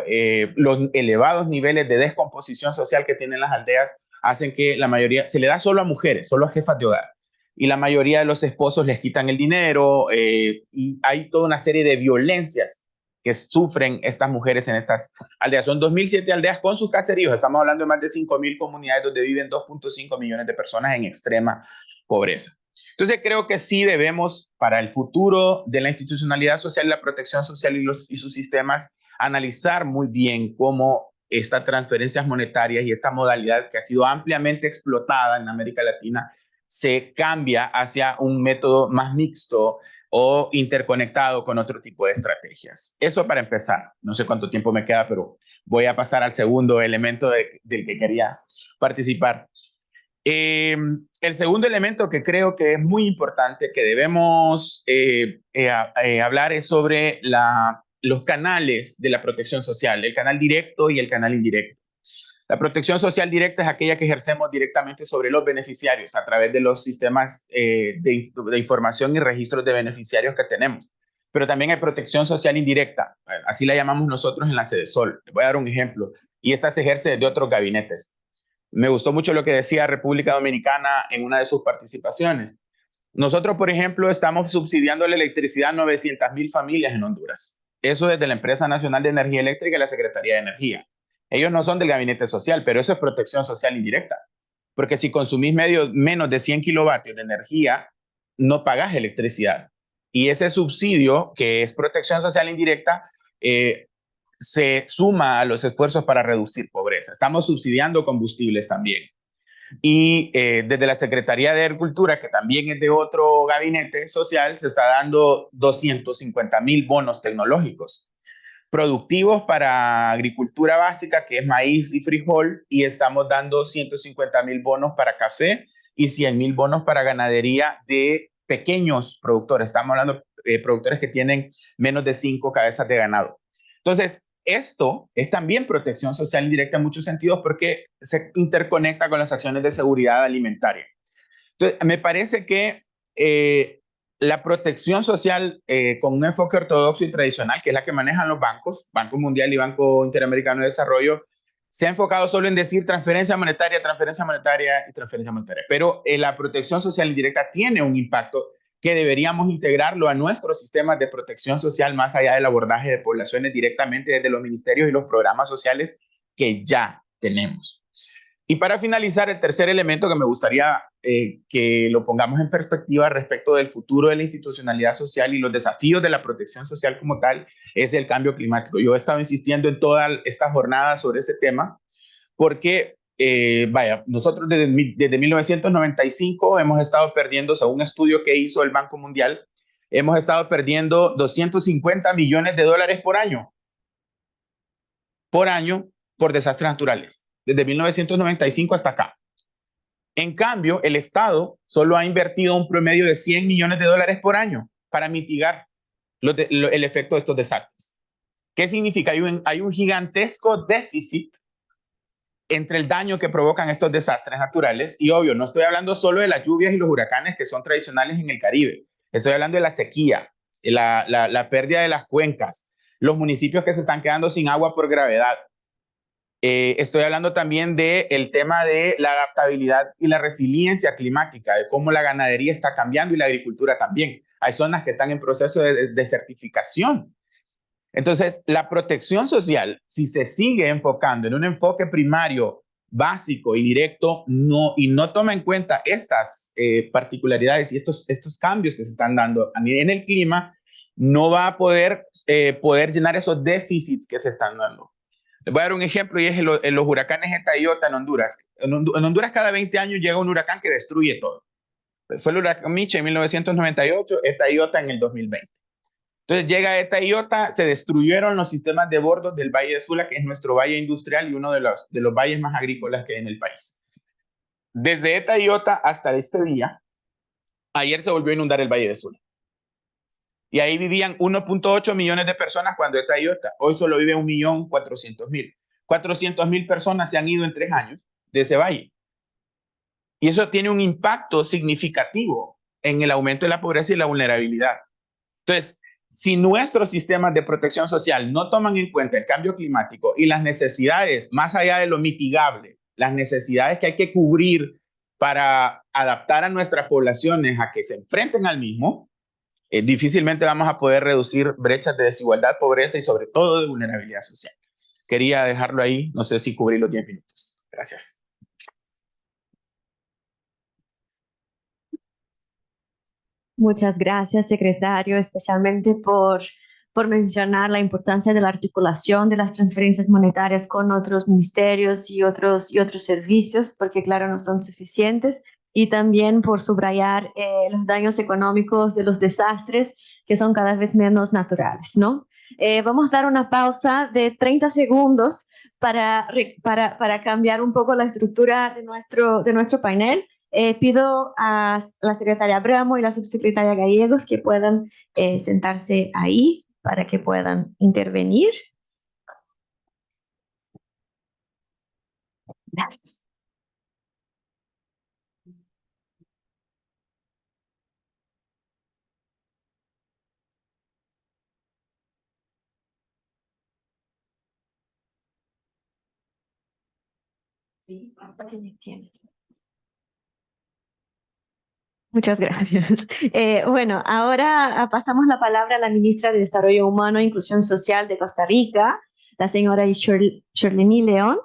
los elevados niveles de descomposición social que tienen las aldeas hacen que la mayoría, se le da solo a mujeres, solo a jefas de hogar, y la mayoría de los esposos les quitan el dinero, y hay toda una serie de violencias que sufren estas mujeres en estas aldeas. Son 2007 aldeas con sus caseríos, estamos hablando de más de 5.000 comunidades donde viven 2.5 millones de personas en extrema pobreza. Entonces creo que sí debemos, para el futuro de la institucionalidad social y la protección social y sus sistemas, analizar muy bien cómo estas transferencias monetarias y esta modalidad que ha sido ampliamente explotada en América Latina se cambia hacia un método más mixto o interconectado con otro tipo de estrategias. Eso para empezar. No sé cuánto tiempo me queda, pero voy a pasar al segundo elemento del que quería participar. El segundo elemento que creo que es muy importante, que debemos hablar, es sobre la los canales de la protección social, el canal directo y el canal indirecto. La protección social directa es aquella que ejercemos directamente sobre los beneficiarios a través de los sistemas de información y registros de beneficiarios que tenemos. Pero también hay protección social indirecta, así la llamamos nosotros en la Sedesol. Les voy a dar un ejemplo, y esta se ejerce desde otros gabinetes. Me gustó mucho lo que decía República Dominicana en una de sus participaciones. Nosotros, por ejemplo, estamos subsidiando la electricidad a 900,000 familias en Honduras. Eso desde la Empresa Nacional de Energía Eléctrica y la Secretaría de Energía. Ellos no son del gabinete social, pero eso es protección social indirecta. Porque si consumís menos de 100 kilovatios de energía, no pagás electricidad. Y ese subsidio, que es protección social indirecta, se suma a los esfuerzos para reducir pobreza. Estamos subsidiando combustibles también. Y desde la Secretaría de Agricultura, que también es de otro gabinete social, se está dando 250,000 bonos tecnológicos productivos para agricultura básica, que es maíz y frijol, y estamos dando 150,000 bonos para café y 100,000 bonos para ganadería de pequeños productores. Estamos hablando de productores que tienen menos de 5 cabezas de ganado. Entonces, esto es también protección social indirecta en muchos sentidos porque se interconecta con las acciones de seguridad alimentaria. Entonces, me parece que la protección social con un enfoque ortodoxo y tradicional, que es la que manejan los bancos, Banco Mundial y Banco Interamericano de Desarrollo, se ha enfocado solo en decir transferencia monetaria y transferencia monetaria. Pero la protección social indirecta tiene un impacto que deberíamos integrarlo a nuestros sistemas de protección social más allá del abordaje de poblaciones directamente desde los ministerios y los programas sociales que ya tenemos. Y para finalizar, el tercer elemento que me gustaría que lo pongamos en perspectiva respecto del futuro de la institucionalidad social y los desafíos de la protección social como tal es el cambio climático. Yo he estado insistiendo en toda esta jornada sobre ese tema porque, nosotros desde 1995 hemos estado perdiendo, según un estudio que hizo el Banco Mundial, hemos estado perdiendo 250 millones de dólares por año por desastres naturales, desde 1995 hasta acá. En cambio, el Estado solo ha invertido un promedio de 100 millones de dólares por año para mitigar el efecto de estos desastres. ¿Qué significa? Hay un gigantesco déficit entre el daño que provocan estos desastres naturales y, obvio, no estoy hablando solo de las lluvias y los huracanes que son tradicionales en el Caribe. Estoy hablando de la sequía, la pérdida de las cuencas, los municipios que se están quedando sin agua por gravedad. Estoy hablando también del tema de la adaptabilidad y la resiliencia climática, de cómo la ganadería está cambiando y la agricultura también. Hay zonas que están en proceso de desertificación. Entonces, la protección social, si se sigue enfocando en un enfoque primario, básico y directo, y no toma en cuenta estas particularidades y estos cambios que se están dando en el clima, no va a poder llenar esos déficits que se están dando. Les voy a dar un ejemplo y es en los huracanes Eta y Iota en Honduras. En Honduras cada 20 años llega un huracán que destruye todo. Fue el huracán Micha en 1998, Eta y Iota en el 2020. Entonces llega Eta y Iota, se destruyeron los sistemas de bordos del Valle de Sula, que es nuestro valle industrial y uno de los valles más agrícolas que hay en el país. Desde Eta y Iota hasta este día, ayer se volvió a inundar el Valle de Sula. Y ahí vivían 1.8 millones de personas cuando Eta y Iota. Hoy solo vive 1.400.000. 400.000 personas se han ido en 3 años de ese valle. Y eso tiene un impacto significativo en el aumento de la pobreza y la vulnerabilidad. Entonces, si nuestros sistemas de protección social no toman en cuenta el cambio climático y las necesidades, más allá de lo mitigable, las necesidades que hay que cubrir para adaptar a nuestras poblaciones a que se enfrenten al mismo, difícilmente vamos a poder reducir brechas de desigualdad, pobreza y sobre todo de vulnerabilidad social. Quería dejarlo ahí, no sé si cubrí los 10 minutos. Gracias. Muchas gracias, secretario, especialmente por mencionar la importancia de la articulación de las transferencias monetarias con otros ministerios y otros servicios, porque claro, no son suficientes, y también por subrayar los daños económicos de los desastres que son cada vez menos naturales, ¿no? Vamos a dar una pausa de 30 segundos para cambiar un poco la estructura de nuestro panel. Pido a la secretaria Abramo y la subsecretaria Gallegos que puedan sentarse ahí. para que puedan intervenir. Gracias. Sí, muchas gracias. Bueno, ahora pasamos la palabra a la ministra de Desarrollo Humano e Inclusión Social de Costa Rica, la señora Shirley León.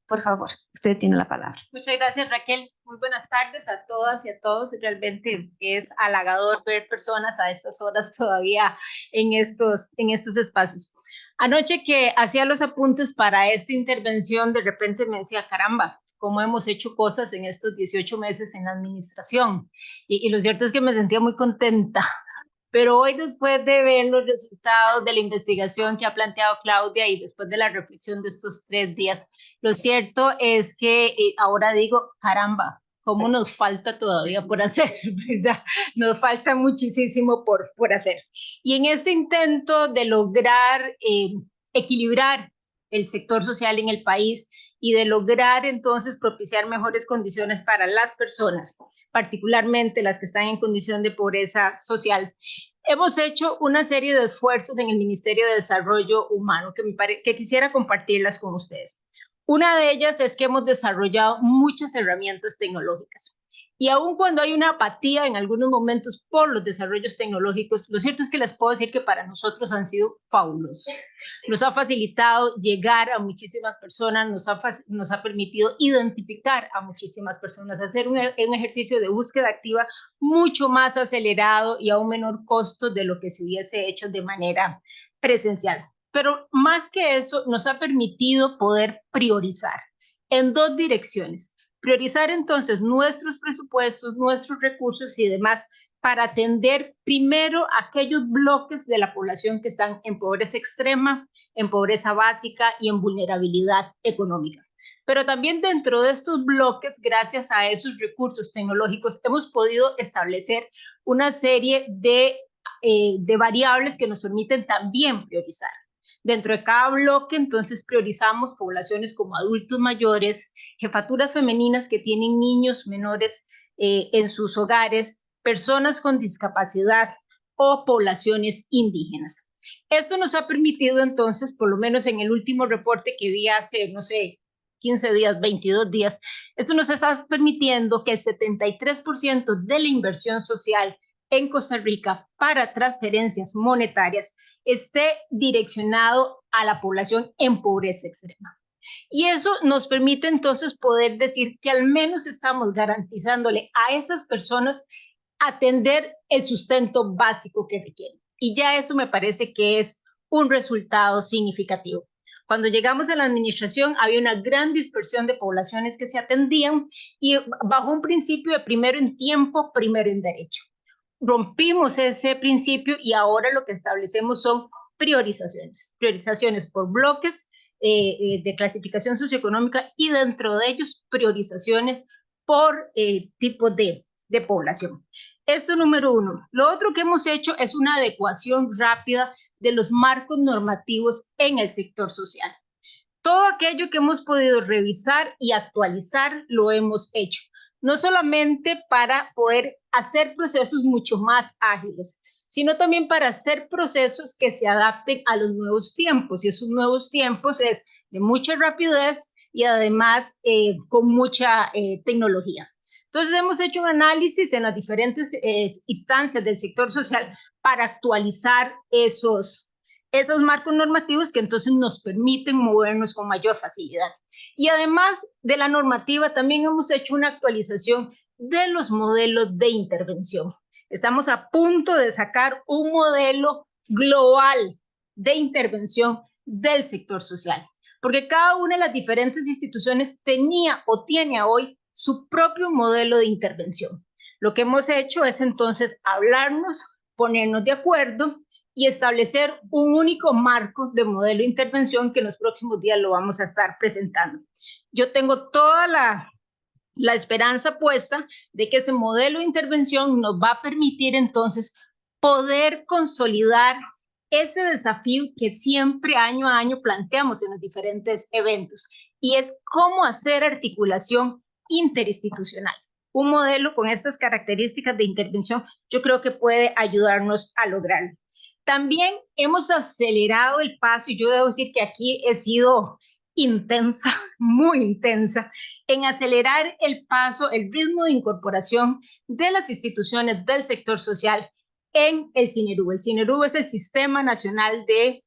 Por favor, usted tiene la palabra. Muchas gracias, Raquel. Muy buenas tardes a todas y a todos. Realmente es halagador ver personas a estas horas todavía en estos espacios. Anoche que hacía los apuntes para esta intervención, de repente me decía, caramba, cómo hemos hecho cosas en estos 18 meses en la administración. Y lo cierto es que me sentía muy contenta. Pero hoy, después de ver los resultados de la investigación que ha planteado Claudia y después de la reflexión de estos 3 días, lo cierto es que ahora digo, caramba, ¿cómo nos falta todavía por hacer, verdad? Nos falta muchísimo por hacer. Y en este intento de lograr equilibrar el sector social en el país y de lograr entonces propiciar mejores condiciones para las personas, particularmente las que están en condición de pobreza social, hemos hecho una serie de esfuerzos en el Ministerio de Desarrollo Humano que quisiera compartirlas con ustedes. Una de ellas es que hemos desarrollado muchas herramientas tecnológicas. Y aun cuando hay una apatía en algunos momentos por los desarrollos tecnológicos, lo cierto es que les puedo decir que para nosotros han sido fabulosos. Nos ha facilitado llegar a muchísimas personas, nos ha permitido identificar a muchísimas personas, hacer un ejercicio de búsqueda activa mucho más acelerado y a un menor costo de lo que se hubiese hecho de manera presencial. Pero más que eso, nos ha permitido poder priorizar en 2 direcciones. Priorizar entonces nuestros presupuestos, nuestros recursos y demás para atender primero aquellos bloques de la población que están en pobreza extrema, en pobreza básica y en vulnerabilidad económica. Pero también dentro de estos bloques, gracias a esos recursos tecnológicos, hemos podido establecer una serie de variables que nos permiten también priorizar. Dentro de cada bloque, entonces, priorizamos poblaciones como adultos mayores, jefaturas femeninas que tienen niños menores en sus hogares, personas con discapacidad o poblaciones indígenas. Esto nos ha permitido, entonces, por lo menos en el último reporte que vi hace, no sé, 15 días, 22 días, esto nos está permitiendo que el 73% de la inversión social en Costa Rica para transferencias monetarias esté direccionado a la población en pobreza extrema. Y eso nos permite entonces poder decir que al menos estamos garantizándole a esas personas atender el sustento básico que requieren. Y ya eso me parece que es un resultado significativo. Cuando llegamos a la administración había una gran dispersión de poblaciones que se atendían y bajo un principio de primero en tiempo, primero en derecho. Rompimos ese principio y ahora lo que establecemos son priorizaciones por bloques de clasificación socioeconómica y dentro de ellos priorizaciones por tipo de población. Esto número uno. Lo otro que hemos hecho es una adecuación rápida de los marcos normativos en el sector social. Todo aquello que hemos podido revisar y actualizar lo hemos hecho, no solamente para poder hacer procesos mucho más ágiles, sino también para hacer procesos que se adapten a los nuevos tiempos. Y esos nuevos tiempos es de mucha rapidez y además con mucha tecnología. Entonces hemos hecho un análisis en las diferentes instancias del sector social para actualizar esos marcos normativos que entonces nos permiten movernos con mayor facilidad. Y además de la normativa, también hemos hecho una actualización de los modelos de intervención. Estamos a punto de sacar un modelo global de intervención del sector social, porque cada una de las diferentes instituciones tenía o tiene hoy su propio modelo de intervención. Lo que hemos hecho es entonces hablarnos, ponernos de acuerdo y establecer un único marco de modelo de intervención que en los próximos días lo vamos a estar presentando. Yo tengo toda la esperanza puesta de que ese modelo de intervención nos va a permitir entonces poder consolidar ese desafío que siempre año a año planteamos en los diferentes eventos, y es cómo hacer articulación interinstitucional. Un modelo con estas características de intervención yo creo que puede ayudarnos a lograrlo. También hemos acelerado el paso, y yo debo decir que aquí he sido intensa, muy intensa, en acelerar el paso, el ritmo de incorporación de las instituciones del sector social en el SINERU. El SINERU es el Sistema Nacional de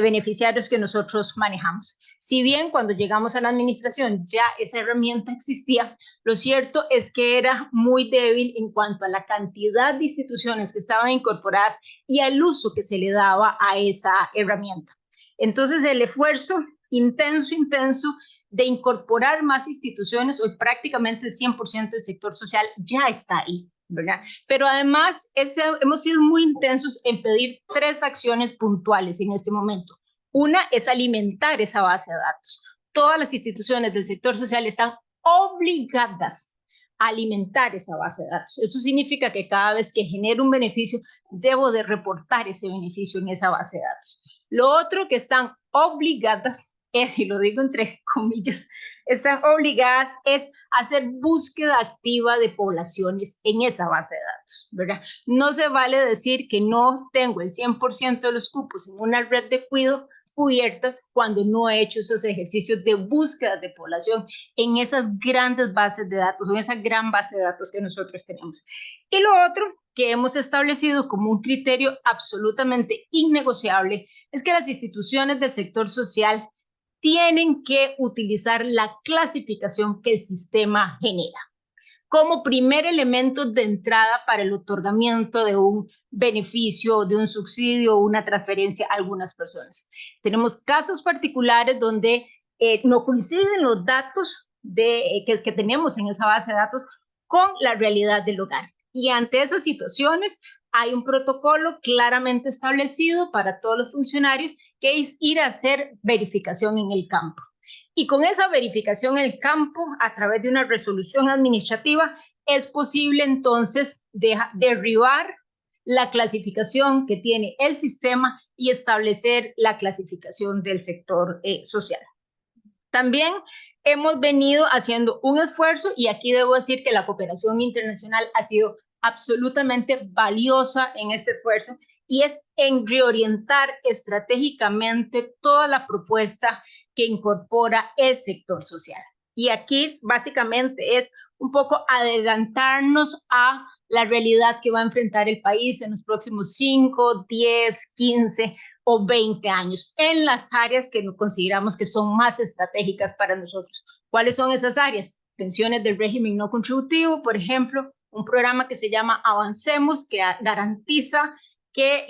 beneficiarios que nosotros manejamos. Si bien cuando llegamos a la administración ya esa herramienta existía, lo cierto es que era muy débil en cuanto a la cantidad de instituciones que estaban incorporadas y al uso que se le daba a esa herramienta. Entonces el esfuerzo intenso de incorporar más instituciones, hoy prácticamente el 100% del sector social ya está ahí, ¿verdad? Pero además hemos sido muy intensos en pedir 3 acciones puntuales en este momento. Una es alimentar esa base de datos. Todas las instituciones del sector social están obligadas a alimentar esa base de datos. Eso significa que cada vez que genero un beneficio, debo de reportar ese beneficio en esa base de datos. Lo otro que están obligadas es, y lo digo entre comillas, están obligadas es hacer búsqueda activa de poblaciones en esa base de datos, ¿verdad? No se vale decir que no tengo el 100% de los cupos en una red de cuidado cubiertas cuando no he hecho esos ejercicios de búsqueda de población en esas grandes bases de datos, en esa gran base de datos que nosotros tenemos. Y lo otro que hemos establecido como un criterio absolutamente innegociable es que las instituciones del sector social tienen que utilizar la clasificación que el sistema genera como primer elemento de entrada para el otorgamiento de un beneficio, de un subsidio o una transferencia a algunas personas. Tenemos casos particulares donde no coinciden los datos que tenemos en esa base de datos con la realidad del hogar. Y ante esas situaciones hay un protocolo claramente establecido para todos los funcionarios que es ir a hacer verificación en el campo. Y con esa verificación en el campo, a través de una resolución administrativa, es posible entonces derribar la clasificación que tiene el sistema y establecer la clasificación del sector social. También hemos venido haciendo un esfuerzo, y aquí debo decir que la cooperación internacional ha sido absolutamente valiosa en este esfuerzo, y es en reorientar estratégicamente toda la propuesta que incorpora el sector social. Y aquí básicamente es un poco adelantarnos a la realidad que va a enfrentar el país en los próximos 5, 10, 15 o 20 años, en las áreas que consideramos que son más estratégicas para nosotros. ¿Cuáles son esas áreas? Pensiones del régimen no contributivo, por ejemplo, un programa que se llama Avancemos, que garantiza que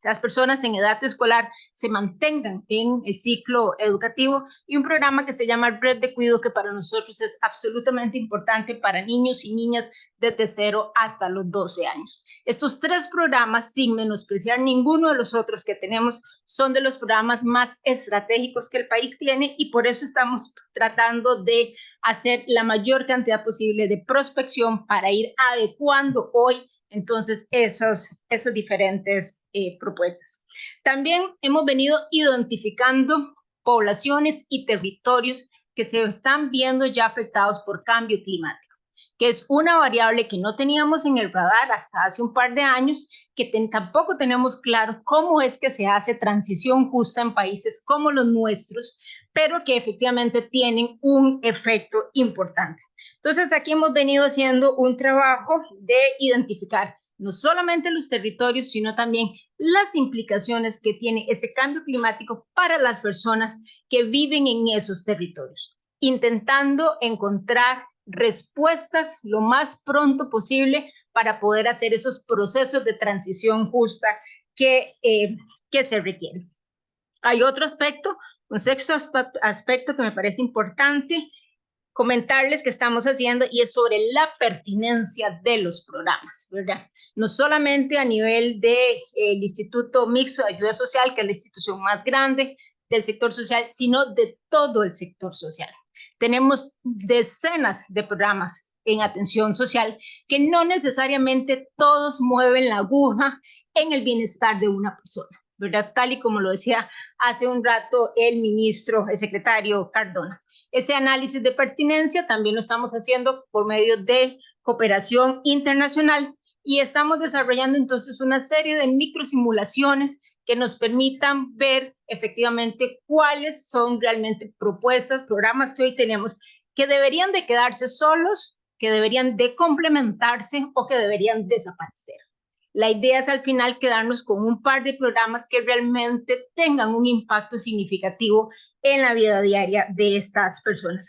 las personas en edad escolar se mantengan en el ciclo educativo, y un programa que se llama Red de Cuidado, que para nosotros es absolutamente importante para niños y niñas desde 0 hasta los 12 años. Estos 3 programas, sin menospreciar ninguno de los otros que tenemos, son de los programas más estratégicos que el país tiene, y por eso estamos tratando de hacer la mayor cantidad posible de prospección para ir adecuando hoy entonces esas diferentes propuestas. También hemos venido identificando poblaciones y territorios que se están viendo ya afectados por cambio climático, que es una variable que no teníamos en el radar hasta hace un par de años, que tampoco tenemos claro cómo es que se hace transición justa en países como los nuestros, pero que efectivamente tienen un efecto importante. Entonces, aquí hemos venido haciendo un trabajo de identificar no solamente los territorios, sino también las implicaciones que tiene ese cambio climático para las personas que viven en esos territorios, intentando encontrar respuestas lo más pronto posible para poder hacer esos procesos de transición justa que se requieren. Hay otro aspecto, un sexto aspecto que me parece importante comentarles que estamos haciendo, y es sobre la pertinencia de los programas, ¿verdad? No solamente a nivel del Instituto Mixto de Ayuda Social, que es la institución más grande del sector social, sino de todo el sector social. Tenemos decenas de programas en atención social que no necesariamente todos mueven la aguja en el bienestar de una persona, ¿verdad? Tal y como lo decía hace un rato el secretario Cardona. Ese análisis de pertinencia también lo estamos haciendo por medio de cooperación internacional y estamos desarrollando entonces una serie de microsimulaciones que nos permitan ver efectivamente cuáles son realmente propuestas, programas que hoy tenemos que deberían de quedarse solos, que deberían de complementarse o que deberían desaparecer. La idea es al final quedarnos con un par de programas que realmente tengan un impacto significativo en la vida diaria de estas personas.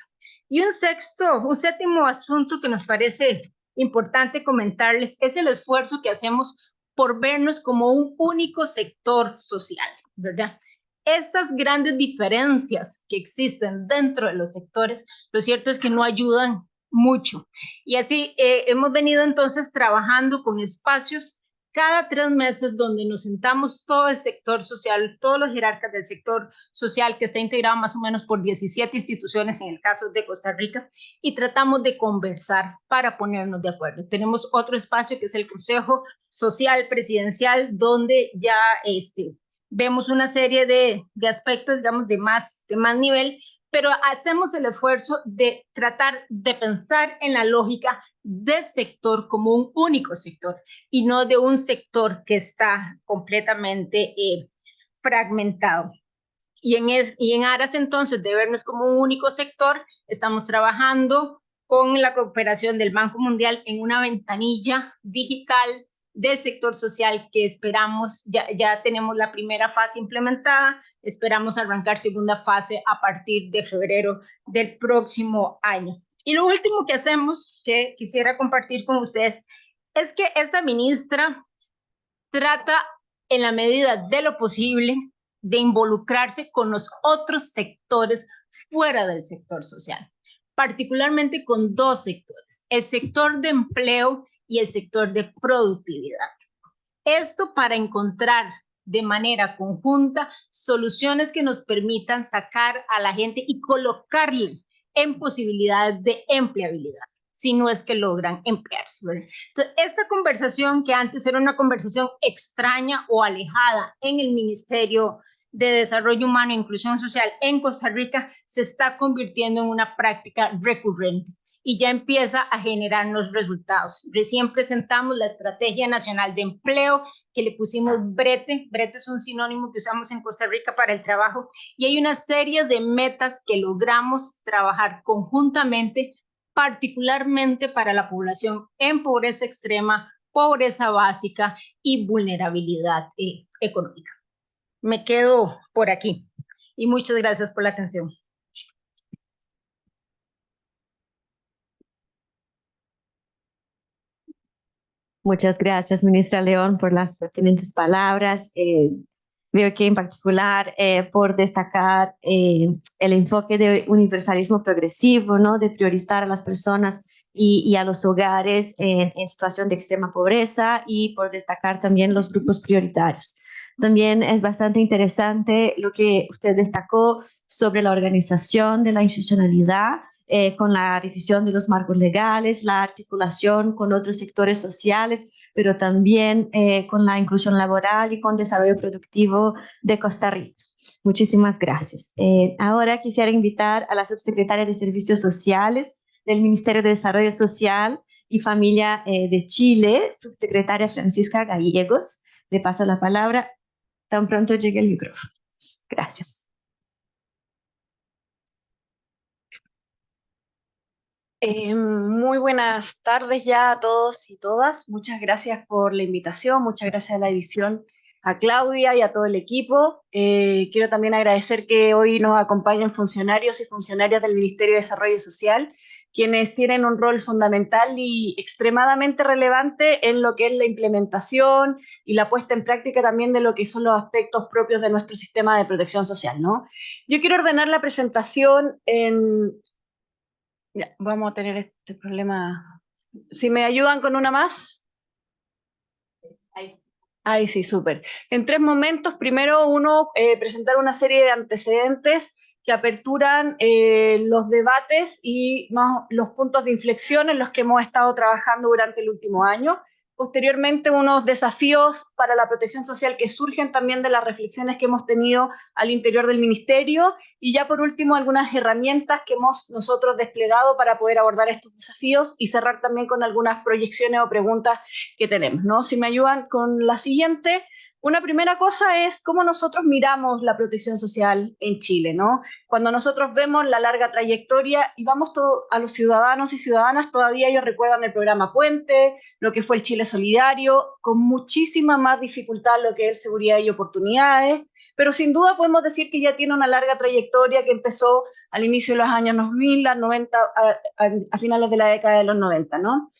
Y un séptimo asunto que nos parece importante comentarles es el esfuerzo que hacemos por vernos como un único sector social, ¿verdad? Estas grandes diferencias que existen dentro de los sectores, lo cierto es que no ayudan mucho. Y así hemos venido entonces trabajando con espacios cada 3 meses donde nos sentamos todo el sector social, todos los jerarcas del sector social que está integrado más o menos por 17 instituciones en el caso de Costa Rica y tratamos de conversar para ponernos de acuerdo. Tenemos otro espacio que es el Consejo Social Presidencial donde ya vemos una serie de aspectos, digamos, de más nivel, pero hacemos el esfuerzo de tratar de pensar en la lógica del sector como un único sector y no de un sector que está completamente fragmentado. Y en aras entonces de vernos como un único sector, estamos trabajando con la cooperación del Banco Mundial en una ventanilla digital del sector social que esperamos, ya tenemos la primera fase implementada, esperamos arrancar segunda fase a partir de febrero del próximo año. Y lo último que hacemos, que quisiera compartir con ustedes, es que esta ministra trata en la medida de lo posible de involucrarse con los otros sectores fuera del sector social, particularmente con 2 sectores, el sector de empleo y el sector de productividad. Esto para encontrar de manera conjunta soluciones que nos permitan sacar a la gente y colocarle en posibilidades de empleabilidad, si no es que logran emplearse, ¿verdad? Entonces, esta conversación que antes era una conversación extraña o alejada en el Ministerio de Desarrollo Humano e Inclusión Social en Costa Rica se está convirtiendo en una práctica recurrente y ya empieza a generarnos resultados. Recién presentamos la Estrategia Nacional de Empleo, que le pusimos brete. Brete es un sinónimo que usamos en Costa Rica para el trabajo, y hay una serie de metas que logramos trabajar conjuntamente, particularmente para la población en pobreza extrema, pobreza básica y vulnerabilidad económica. Me quedo por aquí y muchas gracias por la atención. Muchas gracias, ministra León, por las pertinentes palabras. Veo que en particular por destacar el enfoque de universalismo progresivo, ¿no? De priorizar a las personas y a los hogares en situación de extrema pobreza, y por destacar también los grupos prioritarios. También es bastante interesante lo que usted destacó sobre la organización de la institucionalidad, con la revisión de los marcos legales, la articulación con otros sectores sociales, pero también con la inclusión laboral y con desarrollo productivo de Costa Rica. Muchísimas gracias. Ahora quisiera invitar a la subsecretaria de Servicios Sociales del Ministerio de Desarrollo Social y Familia de Chile, subsecretaria Francisca Gallegos. Le paso la palabra tan pronto llegue el micrófono. Gracias. Muy buenas tardes ya a todos y todas. Muchas gracias por la invitación, muchas gracias a la edición, a Claudia y a todo el equipo. Quiero también agradecer que hoy nos acompañen funcionarios y funcionarias del Ministerio de Desarrollo Social, quienes tienen un rol fundamental y extremadamente relevante en lo que es la implementación y la puesta en práctica también de lo que son los aspectos propios de nuestro sistema de protección social, ¿no? Yo quiero ordenar la presentación en... Ya, vamos a tener este problema. Si me ayudan con una más. Ahí sí, súper. En 3 momentos. Primero, presentar una serie de antecedentes que aperturan los debates y los puntos de inflexión en los que hemos estado trabajando durante el último año. posteriormente unos desafíos para la protección social que surgen también de las reflexiones que hemos tenido al interior del ministerio, y ya por último algunas herramientas que hemos nosotros desplegado para poder abordar estos desafíos, y cerrar también con algunas proyecciones o preguntas que tenemos, ¿no? Si me ayudan con la siguiente. Una primera cosa es cómo nosotros miramos la protección social en Chile, ¿no? Cuando nosotros vemos la larga trayectoria y vamos a los ciudadanos y ciudadanas, todavía ellos recuerdan el programa Puente, lo que fue el Chile Solidario, con muchísima más dificultad lo que es seguridad y oportunidades, pero sin duda podemos decir que ya tiene una larga trayectoria que empezó al inicio de los años 2000, las 90, a finales de la década de los 90, ¿no?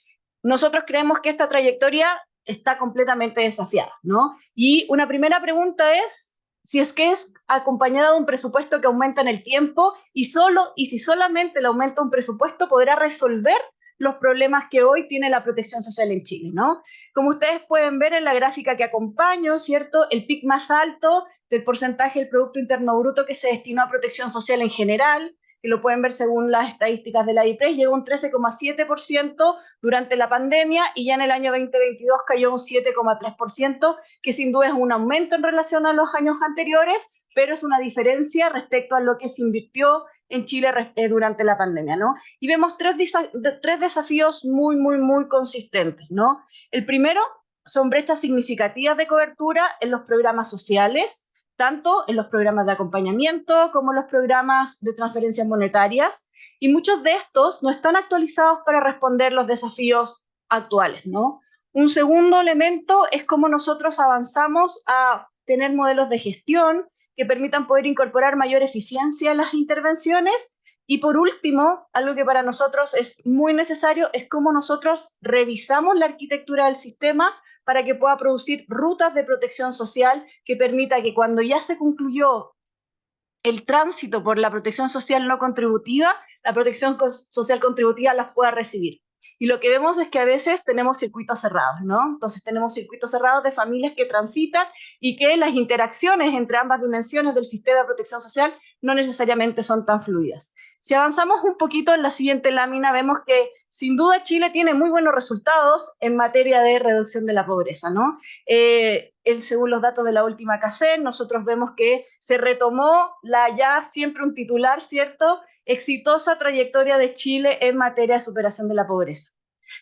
Nosotros creemos que esta trayectoria está completamente desafiada, ¿no? Y una primera pregunta es si es que es acompañada de un presupuesto que aumenta en el tiempo, y si solamente el aumento de un presupuesto podrá resolver los problemas que hoy tiene la protección social en Chile, ¿no? Como ustedes pueden ver en la gráfica que acompaño, ¿cierto? El pic más alto del porcentaje del Producto Interno Bruto que se destinó a protección social en general, que lo pueden ver según las estadísticas de la IPRES, llegó un 13,7% durante la pandemia, y ya en el año 2022 cayó un 7,3%, que sin duda es un aumento en relación a los años anteriores, pero es una diferencia respecto a lo que se invirtió en Chile durante la pandemia, ¿no? Y vemos tres desafíos muy consistentes, ¿no? El primero son brechas significativas de cobertura en los programas sociales, tanto en los programas de acompañamiento como en los programas de transferencias monetarias, y muchos de estos no están actualizados para responder los desafíos actuales, ¿no? Un segundo elemento es cómo nosotros avanzamos a tener modelos de gestión que permitan poder incorporar mayor eficiencia en las intervenciones. Y por último, algo que para nosotros es muy necesario es cómo nosotros revisamos la arquitectura del sistema para que pueda producir rutas de protección social que permita que cuando ya se concluyó el tránsito por la protección social no contributiva, la protección social contributiva las pueda recibir. Y lo que vemos es que a veces tenemos circuitos cerrados, ¿no? Entonces tenemos circuitos cerrados de familias que transitan y que las interacciones entre ambas dimensiones del sistema de protección social no necesariamente son tan fluidas. Si avanzamos un poquito en la siguiente lámina, vemos que sin duda Chile tiene muy buenos resultados en materia de reducción de la pobreza, ¿no? Según los datos de la última CACEN, nosotros vemos que se retomó la ya siempre un titular, ¿cierto?, exitosa trayectoria de Chile en materia de superación de la pobreza.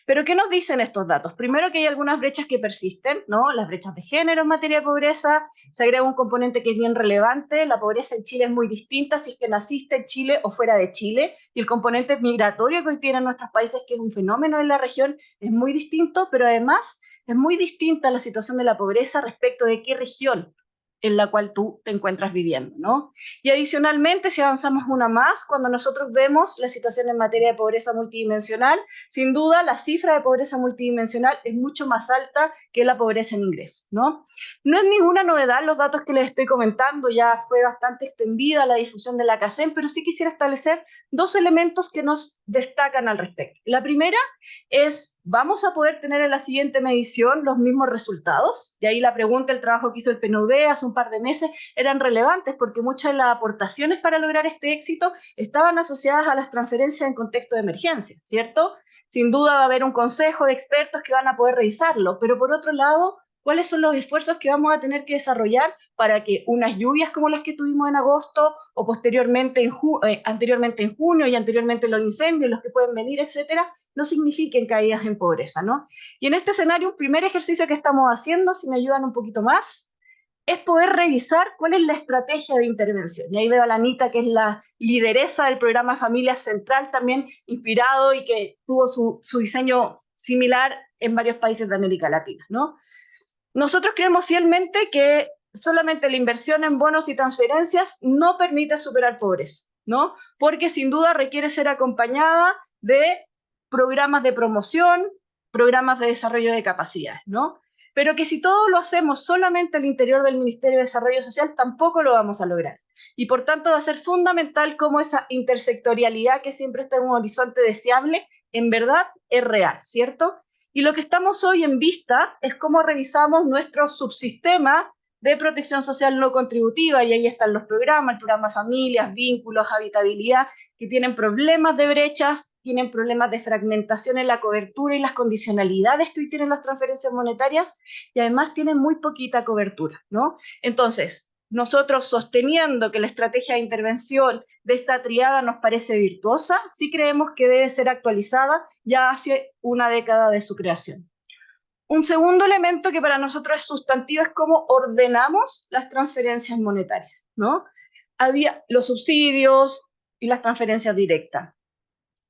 Pero ¿qué nos dicen estos datos? Primero, que hay algunas brechas que persisten, ¿no? Las brechas de género en materia de pobreza, se agrega un componente que es bien relevante, la pobreza en Chile es muy distinta si es que naciste en Chile o fuera de Chile, y el componente migratorio que hoy tienen nuestros países, que es un fenómeno en la región, es muy distinto, pero además es muy distinta la situación de la pobreza respecto de qué región en la cual tú te encuentras viviendo, ¿no? Y adicionalmente, si avanzamos una más, cuando nosotros vemos la situación en materia de pobreza multidimensional, sin duda la cifra de pobreza multidimensional es mucho más alta que la pobreza en ingresos, ¿no? No es ninguna novedad los datos que les estoy comentando, ya fue bastante extendida la difusión de la CACEN, pero sí quisiera establecer dos elementos que nos destacan al respecto. La primera es, ¿vamos a poder tener en la siguiente medición los mismos resultados? Y ahí la pregunta, el trabajo que hizo el PNUD hace un par de meses, eran relevantes porque muchas de las aportaciones para lograr este éxito estaban asociadas a las transferencias en contexto de emergencia, ¿cierto? Sin duda va a haber un consejo de expertos que van a poder revisarlo, pero por otro lado, ¿cuáles son los esfuerzos que vamos a tener que desarrollar para que unas lluvias como las que tuvimos en agosto, o posteriormente anteriormente en junio, y anteriormente los incendios, los que pueden venir, etcétera, no signifiquen caídas en pobreza, ¿no? Y en este escenario, un primer ejercicio que estamos haciendo, si me ayudan un poquito más, es poder revisar cuál es la estrategia de intervención. Y ahí veo a la Anita, que es la lideresa del programa Familia Central, también inspirado y que tuvo su diseño similar en varios países de América Latina, ¿no? Nosotros creemos fielmente que solamente la inversión en bonos y transferencias no permite superar pobreza, ¿no? Porque sin duda requiere ser acompañada de programas de promoción, programas de desarrollo de capacidades, ¿no? Pero que si todo lo hacemos solamente al interior del Ministerio de Desarrollo Social, tampoco lo vamos a lograr. Y por tanto va a ser fundamental cómo esa intersectorialidad que siempre está en un horizonte deseable, en verdad es real, ¿cierto? Y lo que estamos hoy en vista es cómo revisamos nuestro subsistema de protección social no contributiva, y ahí están los programas, el programa Familias, Vínculos, Habitabilidad, que tienen problemas de brechas tienen problemas de fragmentación en la cobertura y las condicionalidades que hoy tienen las transferencias monetarias, y además tienen muy poquita cobertura, ¿no? Entonces, nosotros sosteniendo que la estrategia de intervención de esta triada nos parece virtuosa, sí creemos que debe ser actualizada ya hace una década de su creación. Un segundo elemento que para nosotros es sustantivo es cómo ordenamos las transferencias monetarias, ¿no? Había los subsidios y las transferencias directas.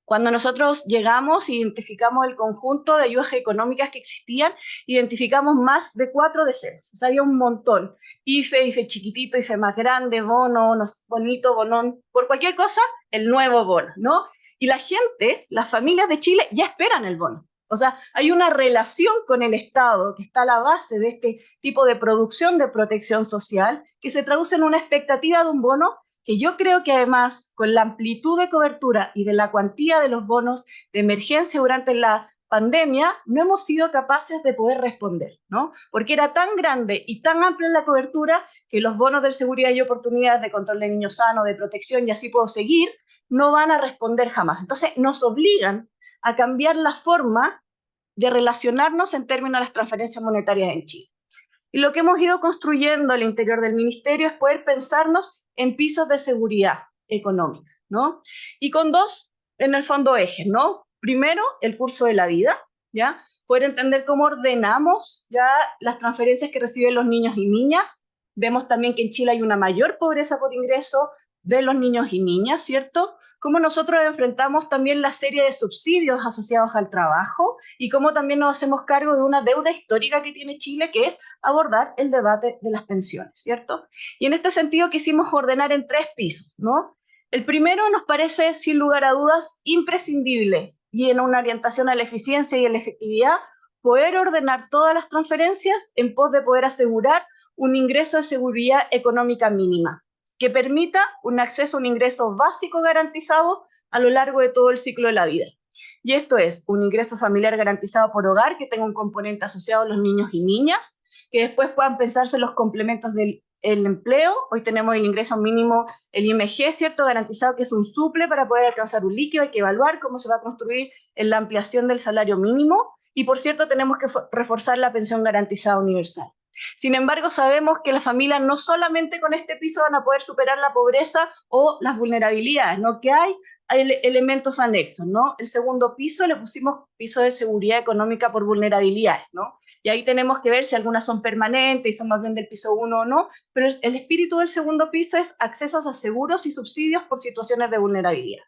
Cuando nosotros llegamos, identificamos el conjunto de ayudas económicas que existían, identificamos más de 4 deseos. O sea, había un montón. IFE, IFE chiquitito, IFE más grande, bono, bonito, bonón, por cualquier cosa, el nuevo bono, ¿no? Y la gente, las familias de Chile ya esperan el bono. O sea, hay una relación con el Estado que está a la base de este tipo de producción de protección social que se traduce en una expectativa de un bono que yo creo que además, con la amplitud de cobertura y de la cuantía de los bonos de emergencia durante la pandemia, no hemos sido capaces de poder responder, ¿no? Porque era tan grande y tan amplia la cobertura que los bonos de seguridad y oportunidades de control de niños sanos, de protección, y así puedo seguir, no van a responder jamás. Entonces, nos obligan a cambiar la forma de relacionarnos en términos de las transferencias monetarias en Chile. Y lo que hemos ido construyendo al interior del ministerio es poder pensarnos en pisos de seguridad económica, ¿no? Y con 2, en el fondo, ejes, ¿no? Primero, el curso de la vida, ¿ya? Poder entender cómo ordenamos ya las transferencias que reciben los niños y niñas. Vemos también que en Chile hay una mayor pobreza por ingreso de los niños y niñas, ¿cierto? Cómo nosotros enfrentamos también la serie de subsidios asociados al trabajo y cómo también nos hacemos cargo de una deuda histórica que tiene Chile, que es abordar el debate de las pensiones, ¿cierto? Y en este sentido quisimos ordenar en 3 pisos, ¿no? El primero nos parece, sin lugar a dudas, imprescindible, y en una orientación a la eficiencia y a la efectividad, poder ordenar todas las transferencias en pos de poder asegurar un ingreso de seguridad económica mínima, que permita un acceso a un ingreso básico garantizado a lo largo de todo el ciclo de la vida. Y esto es un ingreso familiar garantizado por hogar que tenga un componente asociado a los niños y niñas, que después puedan pensarse los complementos del empleo. Hoy tenemos el ingreso mínimo, el IMG, ¿cierto? Garantizado, que es un suple para poder alcanzar un líquido. Hay que evaluar cómo se va a construir en la ampliación del salario mínimo. Y por cierto, tenemos que reforzar la pensión garantizada universal. Sin embargo, sabemos que las familias no solamente con este piso van a poder superar la pobreza o las vulnerabilidades, ¿no? Que hay elementos anexos, ¿no? El segundo piso le pusimos piso de seguridad económica por vulnerabilidades, ¿no? Y ahí tenemos que ver si algunas son permanentes y son más bien del piso 1 o no, pero el espíritu del segundo piso es accesos a seguros y subsidios por situaciones de vulnerabilidad.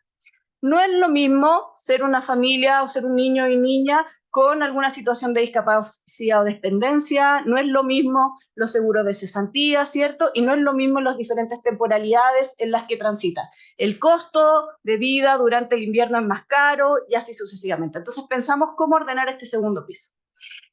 No es lo mismo ser una familia o ser un niño y niña con alguna situación de discapacidad o dependencia, no es lo mismo los seguros de cesantía, ¿cierto? Y no es lo mismo las diferentes temporalidades en las que transitan. El costo de vida durante el invierno es más caro y así sucesivamente. Entonces pensamos cómo ordenar este segundo piso.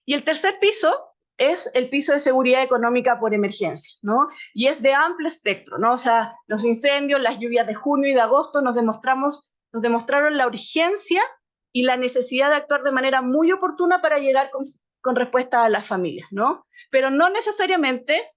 Y el tercer piso es el piso de seguridad económica por emergencia, ¿no? Y es de amplio espectro, ¿no? O sea, los incendios, las lluvias de junio y de agosto nos demostraron la urgencia y la necesidad de actuar de manera muy oportuna para llegar con respuesta a las familias, ¿no? Pero no necesariamente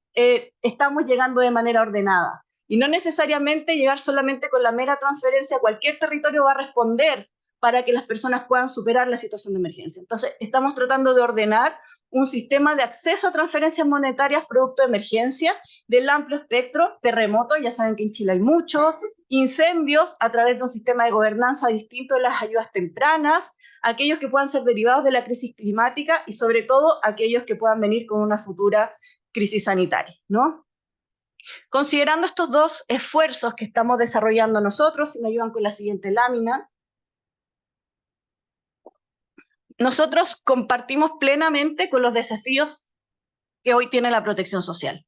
estamos llegando de manera ordenada. Y no necesariamente llegar solamente con la mera transferencia a cualquier territorio va a responder para que las personas puedan superar la situación de emergencia. Entonces, estamos tratando de ordenar un sistema de acceso a transferencias monetarias producto de emergencias del amplio espectro, terremotos, ya saben que en Chile hay muchos, incendios a través de un sistema de gobernanza distinto de las ayudas tempranas, aquellos que puedan ser derivados de la crisis climática y sobre todo aquellos que puedan venir con una futura crisis sanitaria, ¿no? Considerando estos 2 esfuerzos que estamos desarrollando nosotros, si me ayudan con la siguiente lámina, nosotros compartimos plenamente con los desafíos que hoy tiene la protección social.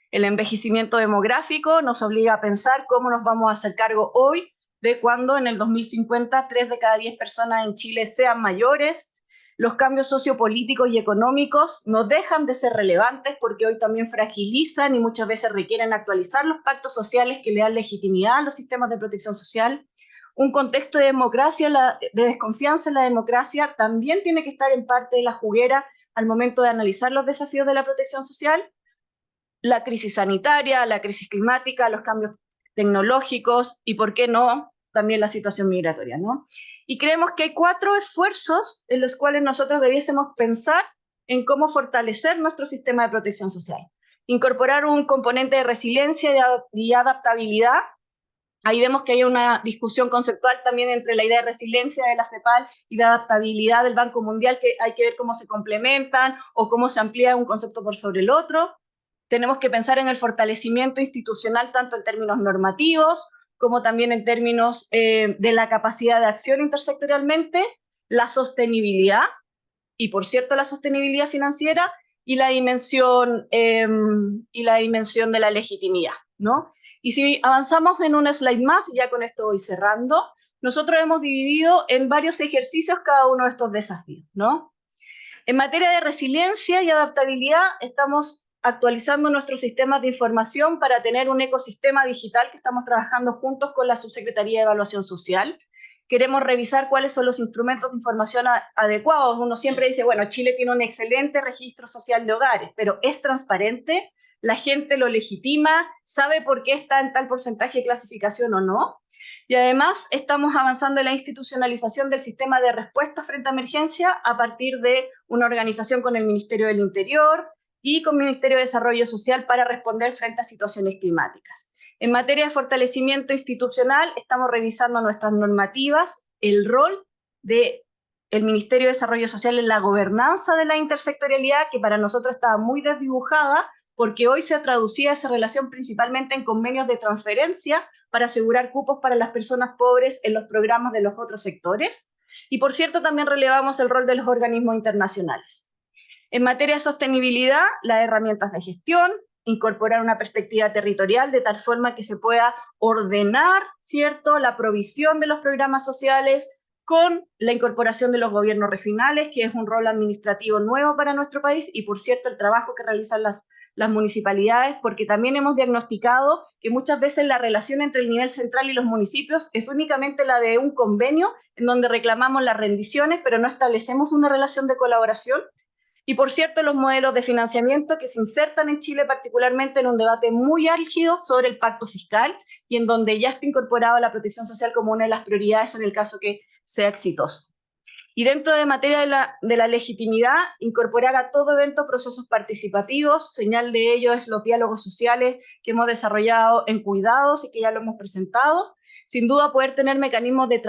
El envejecimiento demográfico nos obliga a pensar cómo nos vamos a hacer cargo hoy de cuando en el 2050 3 de cada 10 personas en Chile sean mayores. Los cambios sociopolíticos y económicos no dejan de ser relevantes porque hoy también fragilizan y muchas veces requieren actualizar los pactos sociales que le dan legitimidad a los sistemas de protección social. Un contexto de democracia, de desconfianza en la democracia, también tiene que estar en parte de la juguera al momento de analizar los desafíos de la protección social. La crisis sanitaria, la crisis climática, los cambios tecnológicos y, ¿por qué no?, también la situación migratoria, ¿no? Y creemos que hay 4 esfuerzos en los cuales nosotros debiésemos pensar en cómo fortalecer nuestro sistema de protección social. Incorporar un componente de resiliencia y adaptabilidad. Ahí vemos que hay una discusión conceptual también entre la idea de resiliencia de la CEPAL y de adaptabilidad del Banco Mundial, que hay que ver cómo se complementan o cómo se amplía un concepto por sobre el otro. Tenemos que pensar en el fortalecimiento institucional tanto en términos normativos como también en términos de la capacidad de acción intersectorialmente, la sostenibilidad, y por cierto la sostenibilidad financiera, y la dimensión de la legitimidad, ¿no? Y si avanzamos en un slide más, y ya con esto voy cerrando, nosotros hemos dividido en varios ejercicios cada uno de estos desafíos, ¿no? En materia de resiliencia y adaptabilidad, estamos actualizando nuestros sistemas de información para tener un ecosistema digital que estamos trabajando juntos con la Subsecretaría de Evaluación Social. Queremos revisar cuáles son los instrumentos de información adecuados. Uno siempre dice, bueno, Chile tiene un excelente registro social de hogares, pero ¿es transparente? ¿La gente lo legitima? ¿Sabe por qué está en tal porcentaje de clasificación o no? Y además estamos avanzando en la institucionalización del sistema de respuesta frente a emergencia a partir de una organización con el Ministerio del Interior y con el Ministerio de Desarrollo Social para responder frente a situaciones climáticas. En materia de fortalecimiento institucional, estamos revisando nuestras normativas, el rol del Ministerio de Desarrollo Social en la gobernanza de la intersectorialidad, que para nosotros estaba muy desdibujada, porque hoy se traducía esa relación principalmente en convenios de transferencia para asegurar cupos para las personas pobres en los programas de los otros sectores. Y por cierto, también relevamos el rol de los organismos internacionales. En materia de sostenibilidad, las herramientas de gestión, incorporar una perspectiva territorial de tal forma que se pueda ordenar, ¿cierto?, la provisión de los programas sociales con la incorporación de los gobiernos regionales, que es un rol administrativo nuevo para nuestro país, y por cierto el trabajo que realizan las municipalidades, porque también hemos diagnosticado que muchas veces la relación entre el nivel central y los municipios es únicamente la de un convenio en donde reclamamos las rendiciones, pero no establecemos una relación de colaboración. Y por cierto, los modelos de financiamiento que se insertan en Chile particularmente en un debate muy álgido sobre el pacto fiscal y en donde ya está incorporada la protección social como una de las prioridades en el caso que sea exitoso. Y dentro de materia de la legitimidad, incorporar a todo evento procesos participativos. Señal de ello es los diálogos sociales que hemos desarrollado en cuidados y que ya lo hemos presentado. Sin duda poder tener mecanismos de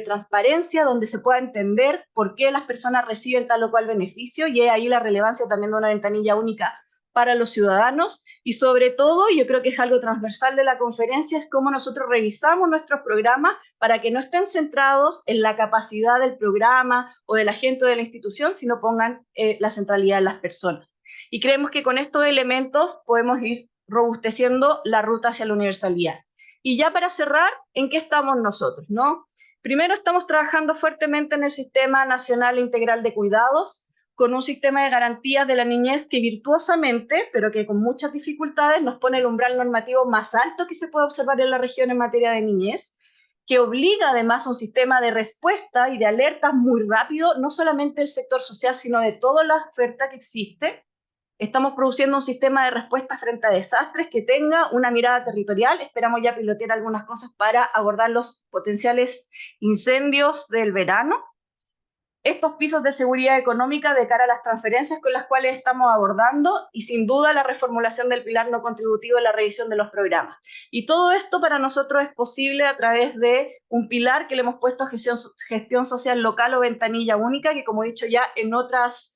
transparencia donde se pueda entender por qué las personas reciben tal o cual beneficio, y es ahí la relevancia también de una ventanilla única para los ciudadanos. Y sobre todo, yo creo que es algo transversal de la conferencia, es cómo nosotros revisamos nuestros programas para que no estén centrados en la capacidad del programa o de la gente o de la institución, sino pongan la centralidad en las personas. Y creemos que con estos elementos podemos ir robusteciendo la ruta hacia la universalidad. Y ya para cerrar, ¿en qué estamos nosotros, no? Primero, estamos trabajando fuertemente en el Sistema Nacional Integral de Cuidados, con un sistema de garantías de la niñez que virtuosamente, pero que con muchas dificultades, nos pone el umbral normativo más alto que se puede observar en la región en materia de niñez, que obliga además a un sistema de respuesta y de alertas muy rápido, no solamente del sector social, sino de toda la oferta que existe. Estamos produciendo un sistema de respuesta frente a desastres que tenga una mirada territorial. Esperamos ya pilotear algunas cosas para abordar los potenciales incendios del verano. Estos pisos de seguridad económica de cara a las transferencias con las cuales estamos abordando, y sin duda la reformulación del pilar no contributivo en la revisión de los programas. Y todo esto para nosotros es posible a través de un pilar que le hemos puesto gestión social local o ventanilla única, que como he dicho ya en otros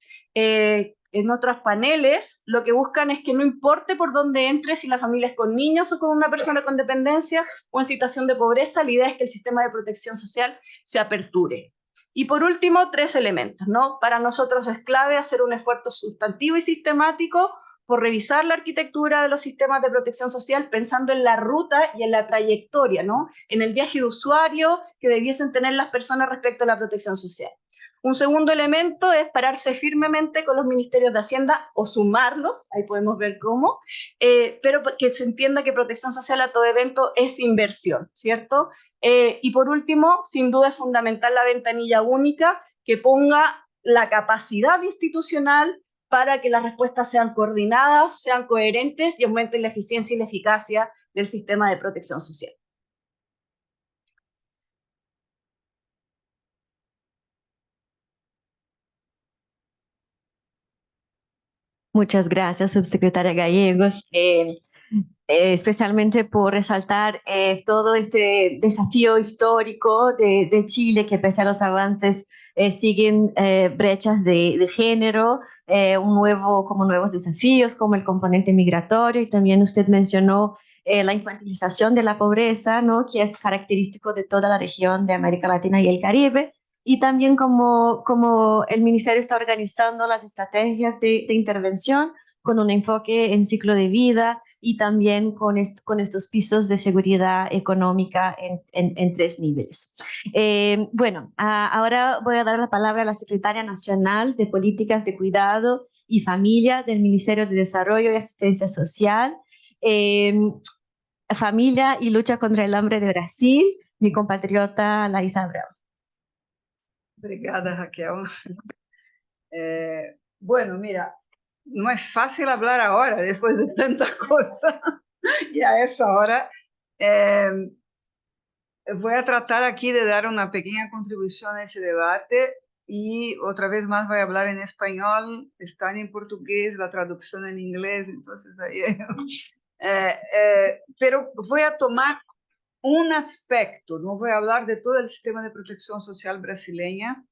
paneles, lo que buscan es que no importe por dónde entre, si la familia es con niños o con una persona con dependencia o en situación de pobreza, la idea es que el sistema de protección social se aperture. Y por último, 3 elementos, ¿no? Para nosotros es clave hacer un esfuerzo sustantivo y sistemático por revisar la arquitectura de los sistemas de protección social pensando en la ruta y en la trayectoria, ¿no? En el viaje de usuario que debiesen tener las personas respecto a la protección social. Un segundo elemento es pararse firmemente con los ministerios de Hacienda o sumarlos, ahí podemos ver cómo, pero que se entienda que protección social a todo evento es inversión, ¿cierto? Y por último, sin duda es fundamental la ventanilla única que ponga la capacidad institucional para que las respuestas sean coordinadas, sean coherentes y aumenten la eficiencia y la eficacia del sistema de protección social. Muchas gracias, subsecretaria Gallegos, especialmente por resaltar todo este desafío histórico de Chile, que pese a los avances siguen brechas de género, como nuevos desafíos, como el componente migratorio, y también usted mencionó la infantilización de la pobreza, ¿no? Que es característico de toda la región de América Latina y el Caribe. Y también como el Ministerio está organizando las estrategias de intervención con un enfoque en ciclo de vida y también con estos pisos de seguridad económica en 3 niveles. Ahora voy a dar la palabra a la Secretaria Nacional de Políticas de Cuidado y Familia del Ministerio de Desarrollo y Asistencia Social, Familia y Lucha contra el Hambre de Brasil, mi compatriota Laísa Abreu. Obrigada, Raquel. Bueno, mira, no es fácil hablar ahora, después de tanta cosa, y a esa hora. Voy a tratar aquí de dar una pequeña contribución a ese debate y otra vez más voy a hablar en español, está en portugués, la traducción en inglés, entonces ahí... pero voy a tomar un aspecto, no voy a hablar de todo el sistema de protección social brasileña.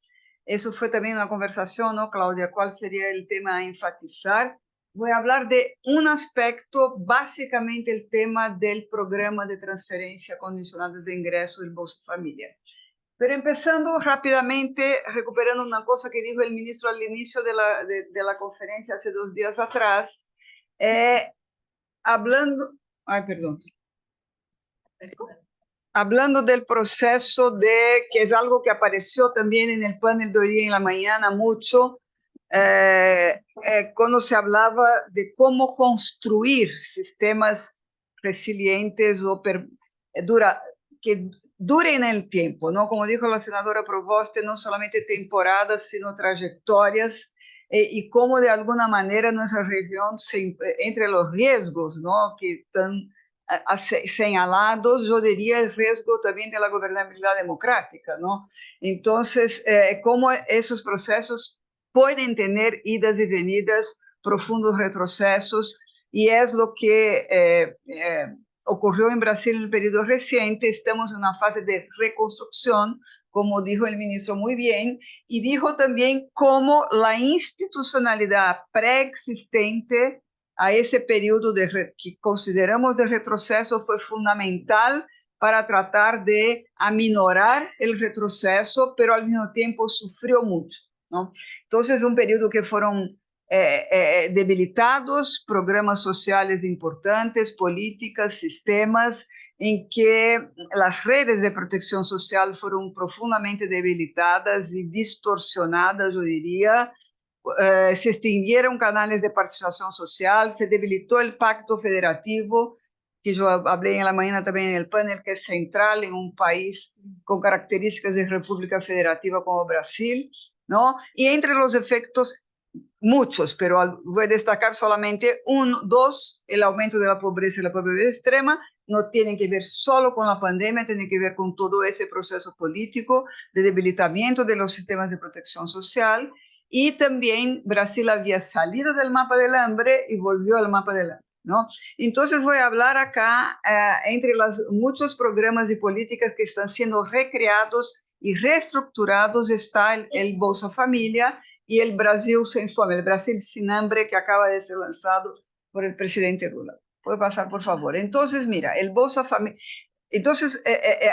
Eso fue también una conversación, ¿no, Claudia? ¿Cuál sería el tema a enfatizar? Voy a hablar de un aspecto, básicamente el tema del programa de transferencia condicionada de ingreso del Bolsa Familia. Pero empezando rápidamente, recuperando una cosa que dijo el ministro al inicio de la conferencia hace 2 días atrás, hablando... Ay, perdón. Hablando del proceso que es algo que apareció también en el panel de hoy día en la mañana mucho, cuando se hablaba de cómo construir sistemas resilientes o que duren el tiempo, ¿no? Como dijo la senadora Provoste, no solamente temporadas, sino trayectorias, y cómo de alguna manera nuestra región, entre los riesgos, ¿no? que están señalados, yo diría el riesgo también de la gobernabilidad democrática, ¿no? Entonces, cómo esos procesos pueden tener idas y venidas, profundos retrocesos, y es lo que ocurrió en Brasil en el periodo reciente. Estamos en una fase de reconstrucción, como dijo el ministro muy bien, y dijo también cómo la institucionalidad preexistente a ese período que consideramos de retroceso fue fundamental para tratar de aminorar el retroceso, pero al mismo tiempo sufrió mucho, ¿no? Entonces, un periodo que fueron debilitados, programas sociales importantes, políticas, sistemas, en que las redes de protección social fueron profundamente debilitadas y distorsionadas, yo diría. Se extinguieron canales de participación social, se debilitó el pacto federativo, que yo hablé en la mañana también en el panel, que es central en un país con características de república federativa como Brasil, ¿no? Y entre los efectos, muchos, pero voy a destacar solamente dos: el aumento de la pobreza y la pobreza extrema. No tienen que ver solo con la pandemia, tienen que ver con todo ese proceso político de debilitamiento de los sistemas de protección social. Y también Brasil había salido del mapa del hambre y volvió al mapa del hambre, ¿no? Entonces voy a hablar acá entre los muchos programas y políticas que están siendo recreados y reestructurados está el Bolsa Familia y el Brasil Sin Fome, el Brasil Sin Hambre, que acaba de ser lanzado por el presidente Lula. Puede pasar, por favor. Entonces, mira, el Bolsa Familia... Entonces,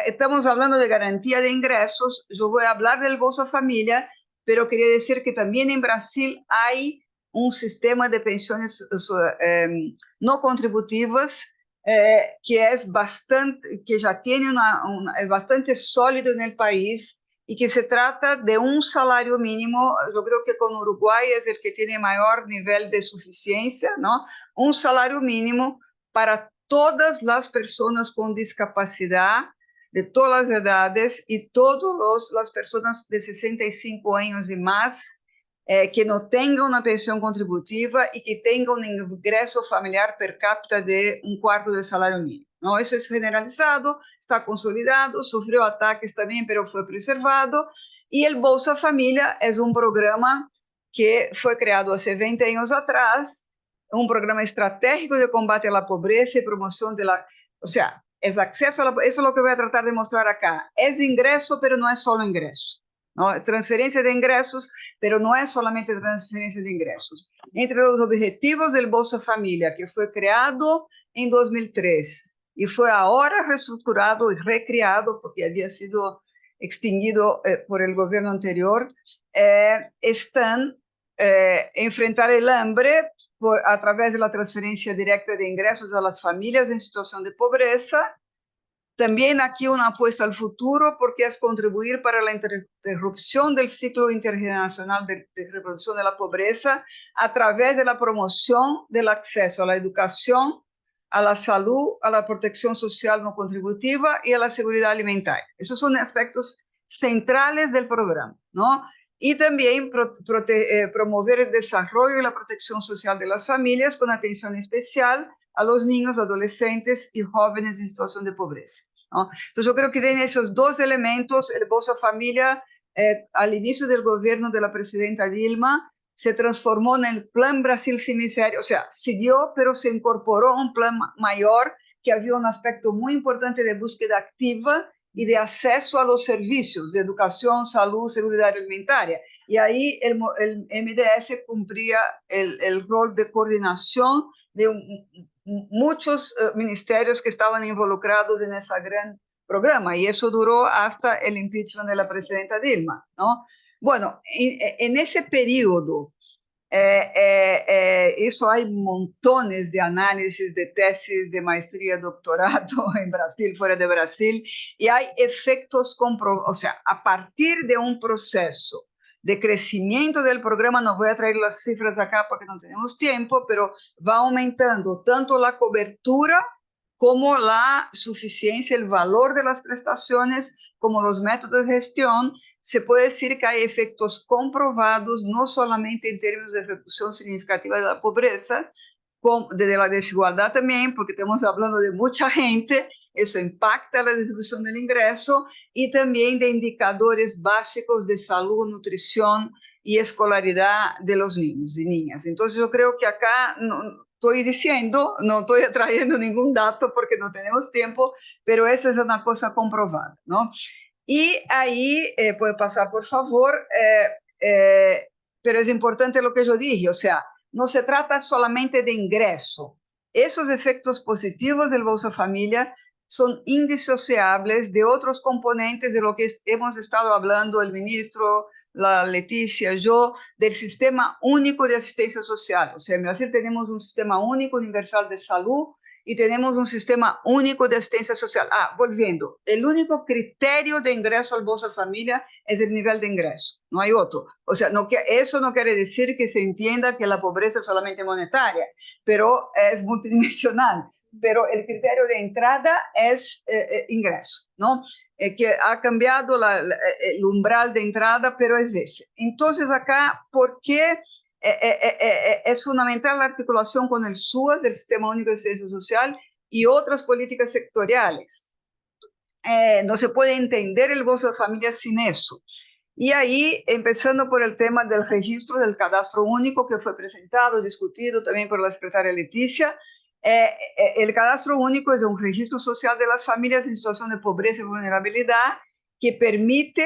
estamos hablando de garantía de ingresos. Yo voy a hablar del Bolsa Familia, pero quería decir que también en Brasil hay un sistema de pensiones no contributivas que ya tiene es bastante sólido en el país, y que se trata de un salario mínimo. Yo creo que con Uruguay es el que tiene mayor nivel de suficiencia, ¿no? Un salario mínimo para todas las personas con discapacidad, de todas las edades, y todas las personas de 65 años y más, que no tengan una pensión contributiva y que tengan un ingreso familiar per cápita de 1/4 del salario mínimo, ¿no? Eso es generalizado, está consolidado, sufrió ataques también, pero fue preservado. Y el Bolsa Familia es un programa que fue creado hace 20 años atrás, un programa estratégico de combate a la pobreza y promoción de la... O sea, es acceso a la... Eso es lo que voy a tratar de mostrar acá. Es ingreso, pero no es solo ingreso, ¿no? Transferencia de ingresos, pero no es solamente transferencia de ingresos. Entre los objetivos del Bolsa Familia, que fue creado en 2003 y fue ahora reestructurado y recreado porque había sido extinguido por el gobierno anterior, están enfrentar el hambre a través de la transferencia directa de ingresos a las familias en situación de pobreza. También aquí una apuesta al futuro porque es contribuir para la interrupción del ciclo intergeneracional de reproducción de la pobreza a través de la promoción del acceso a la educación, a la salud, a la protección social no contributiva y a la seguridad alimentaria. Esos son aspectos centrales del programa, ¿no? Y también promover el desarrollo y la protección social de las familias con atención especial a los niños, adolescentes y jóvenes en situación de pobreza, ¿no? Entonces yo creo que tiene esos dos elementos. El Bolsa Familia, al inicio del gobierno de la presidenta Dilma, se transformó en el Plan Brasil Sin Miseria, o sea, siguió, pero se incorporó a un plan mayor que había un aspecto muy importante de búsqueda activa y de acceso a los servicios de educación, salud, seguridad alimentaria. Y ahí el MDS cumplía el rol de coordinación de muchos ministerios que estaban involucrados en ese gran programa, y eso duró hasta el impeachment de la presidenta Dilma, ¿no? Bueno, en ese periodo, eso hay montones de análisis, de tesis, de maestría, doctorado en Brasil, fuera de Brasil, y hay efectos comprobados. O sea, a partir de un proceso de crecimiento del programa, no voy a traer las cifras acá porque no tenemos tiempo, pero va aumentando tanto la cobertura como la suficiencia, el valor de las prestaciones, como los métodos de gestión. Se puede decir que hay efectos comprobados, no solamente en términos de reducción significativa de la pobreza, de la desigualdad también, porque estamos hablando de mucha gente, eso impacta la distribución del ingreso, y también de indicadores básicos de salud, nutrición y escolaridad de los niños y niñas. Entonces yo creo que acá no estoy diciendo, no estoy trayendo ningún dato porque no tenemos tiempo, pero eso es una cosa comprobada, ¿no? Y ahí, puede pasar por favor, pero es importante lo que yo dije, o sea, no se trata solamente de ingreso. Esos efectos positivos del Bolsa Familia son indisociables de otros componentes de lo que hemos estado hablando el ministro, la Leticia, yo, del sistema único de asistencia social. O sea, en Brasil tenemos un sistema único universal de salud y tenemos un sistema único de asistencia social. Volviendo, el único criterio de ingreso al Bolsa Familia es el nivel de ingreso, no hay otro. O sea, eso no quiere decir que se entienda que la pobreza es solamente monetaria, pero es multidimensional. Pero el criterio de entrada es ingreso, ¿no? Que ha cambiado el umbral de entrada, pero es ese. Entonces acá, ¿por qué es fundamental la articulación con el SUAS, el Sistema Único de Asistencia Social, y otras políticas sectoriales? No se puede entender el Bolsa Familia sin eso. Y ahí, empezando por el tema del registro del cadastro único que fue presentado, discutido también por la secretaria Leticia. El cadastro único es un registro social de las familias en situación de pobreza y vulnerabilidad que permite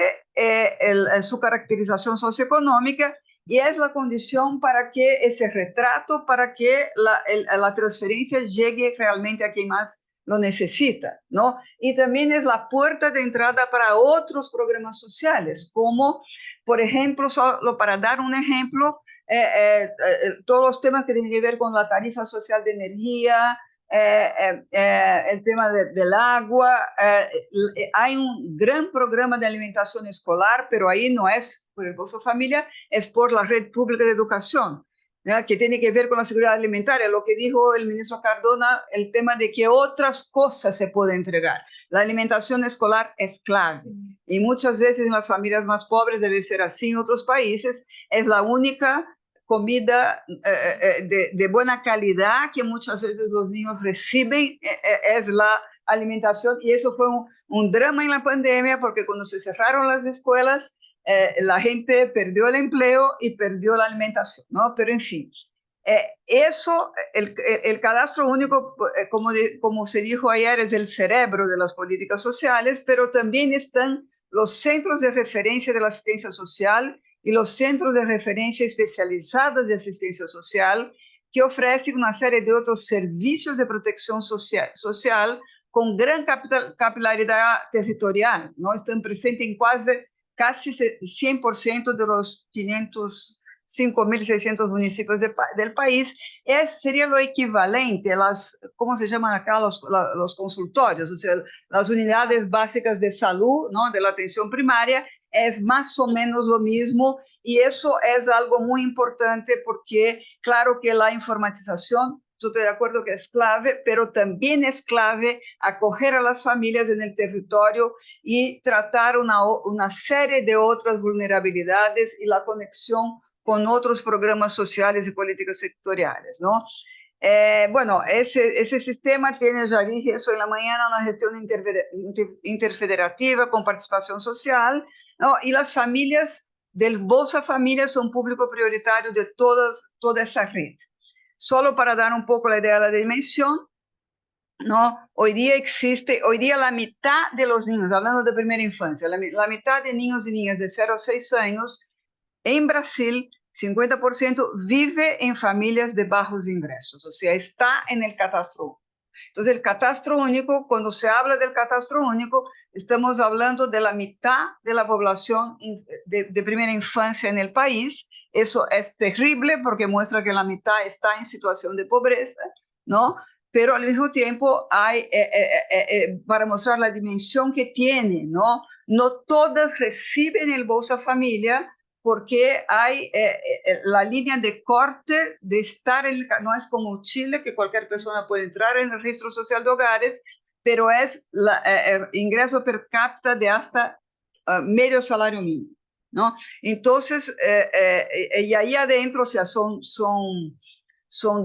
su caracterización socioeconómica, y es la condición para que ese retrato, para que la transferencia llegue realmente a quien más lo necesita, ¿no? Y también es la puerta de entrada para otros programas sociales, como, por ejemplo, solo para dar un ejemplo, todos los temas que tienen que ver con la tarifa social de energía, el tema del agua. Hay un gran programa de alimentación escolar, pero ahí no es por el Bolsa Familia, es por la red pública de educación, ¿ya? Que tiene que ver con la seguridad alimentaria, lo que dijo el ministro Cardona, el tema de que otras cosas se pueden entregar. La alimentación escolar es clave, y muchas veces en las familias más pobres, debe ser así en otros países, es la única comida de buena calidad que muchas veces los niños reciben, es la alimentación. Y eso fue un drama en la pandemia, porque cuando se cerraron las escuelas, la gente perdió el empleo y perdió la alimentación, ¿no? Pero en fin, eso, el cadastro único, como se dijo ayer, es el cerebro de las políticas sociales, pero también están los centros de referencia de la asistencia social y los centros de referencia especializados de asistencia social, que ofrecen una serie de otros servicios de protección social con gran capilaridad territorial, ¿no? Están presentes en casi 100% de los 5.600 municipios del país. Sería lo equivalente a las, ¿cómo se llaman acá? Los consultorios, o sea, las unidades básicas de salud, ¿no? De la atención primaria, es más o menos lo mismo, y eso es algo muy importante porque, claro que la informatización, estoy de acuerdo que es clave, pero también es clave acoger a las familias en el territorio y tratar una serie de otras vulnerabilidades y la conexión con otros programas sociales y políticas sectoriales, ¿no? Bueno, ese sistema tiene, ya dije eso en la mañana, una gestión interfederativa con participación social, ¿no? Y las familias del Bolsa Familia son público prioritario de toda esa red. Solo para dar un poco la idea de la dimensión, ¿no? Hoy día la mitad de los niños, hablando de primera infancia, la mitad de niños y niñas de 0 a 6 años en Brasil, 50% vive en familias de bajos ingresos, o sea, está en el catastro. Entonces, el catastro único, cuando se habla del catastro único, estamos hablando de la mitad de la población de primera infancia en el país. Eso es terrible porque muestra que la mitad está en situación de pobreza, ¿no? Pero al mismo tiempo hay, para mostrar la dimensión que tiene, ¿no? No todas reciben el Bolsa Familia, porque hay la línea de corte de estar no es como Chile, que cualquier persona puede entrar en el registro social de hogares, pero es el ingreso per cápita de hasta medio salario mínimo, ¿no? Entonces, y ahí adentro, o sea, son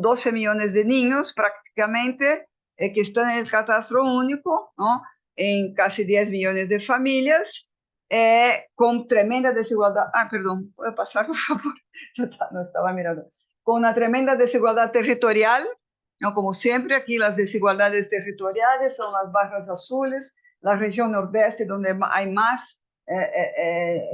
12 millones de niños prácticamente que están en el catastro único, ¿no? En casi 10 millones de familias, con tremenda desigualdad. Perdón, ¿puede pasar, por favor? No estaba mirando. Con una tremenda desigualdad territorial, ¿no? Como siempre, aquí las desigualdades territoriales son las barras azules, la región nordeste donde hay más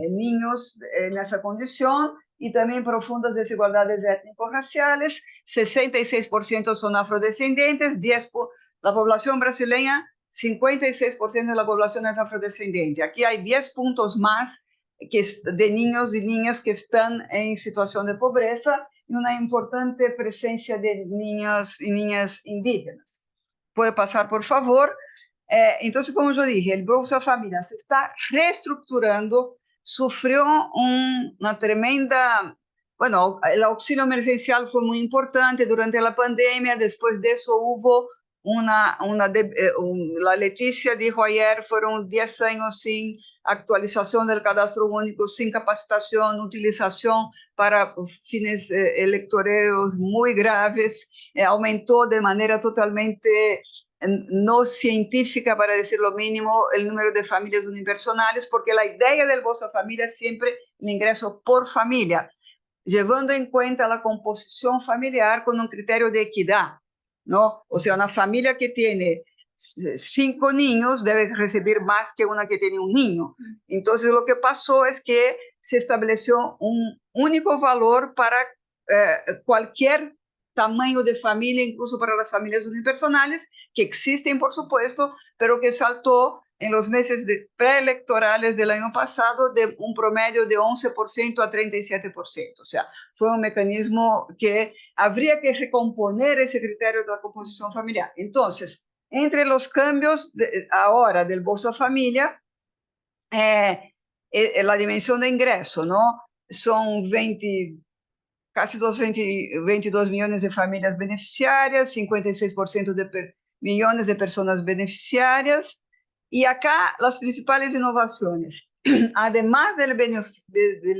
niños en esa condición, y también profundas desigualdades étnico-raciales. 66% son afrodescendientes, la población brasileña, 56% de la población es afrodescendiente. Aquí hay 10 puntos más de niños y niñas que están en situación de pobreza, y una importante presencia de niños y niñas indígenas. Puede pasar, por favor. Entonces, como yo dije, el Bolsa Familia se está reestructurando, sufrió una tremenda... Bueno, el auxilio emergencial fue muy importante durante la pandemia. Después de eso hubo la Leticia dijo ayer, fueron 10 años sin actualización del cadastro único, sin capacitación, utilización para fines electoreros muy graves, aumentó de manera totalmente no científica, para decir lo mínimo, el número de familias unipersonales, porque la idea del Bolsa Familia es siempre el ingreso por familia, llevando en cuenta la composición familiar con un criterio de equidad, ¿no? O sea, una familia que tiene 5 niños debe recibir más que una que tiene un niño. Entonces, lo que pasó es que se estableció un único valor para cualquier tamaño de familia, incluso para las familias unipersonales, que existen, por supuesto, pero que saltó en los meses preelectorales del año pasado de un promedio de 11% a 37%. O sea, fue un mecanismo que habría que recomponer ese criterio de la composición familiar. Entonces, entre los cambios ahora del Bolsa Familia, la dimensión de ingreso, ¿no? Son casi 22 millones de familias beneficiarias, 56% de millones de personas beneficiarias. Y acá las principales innovaciones, además del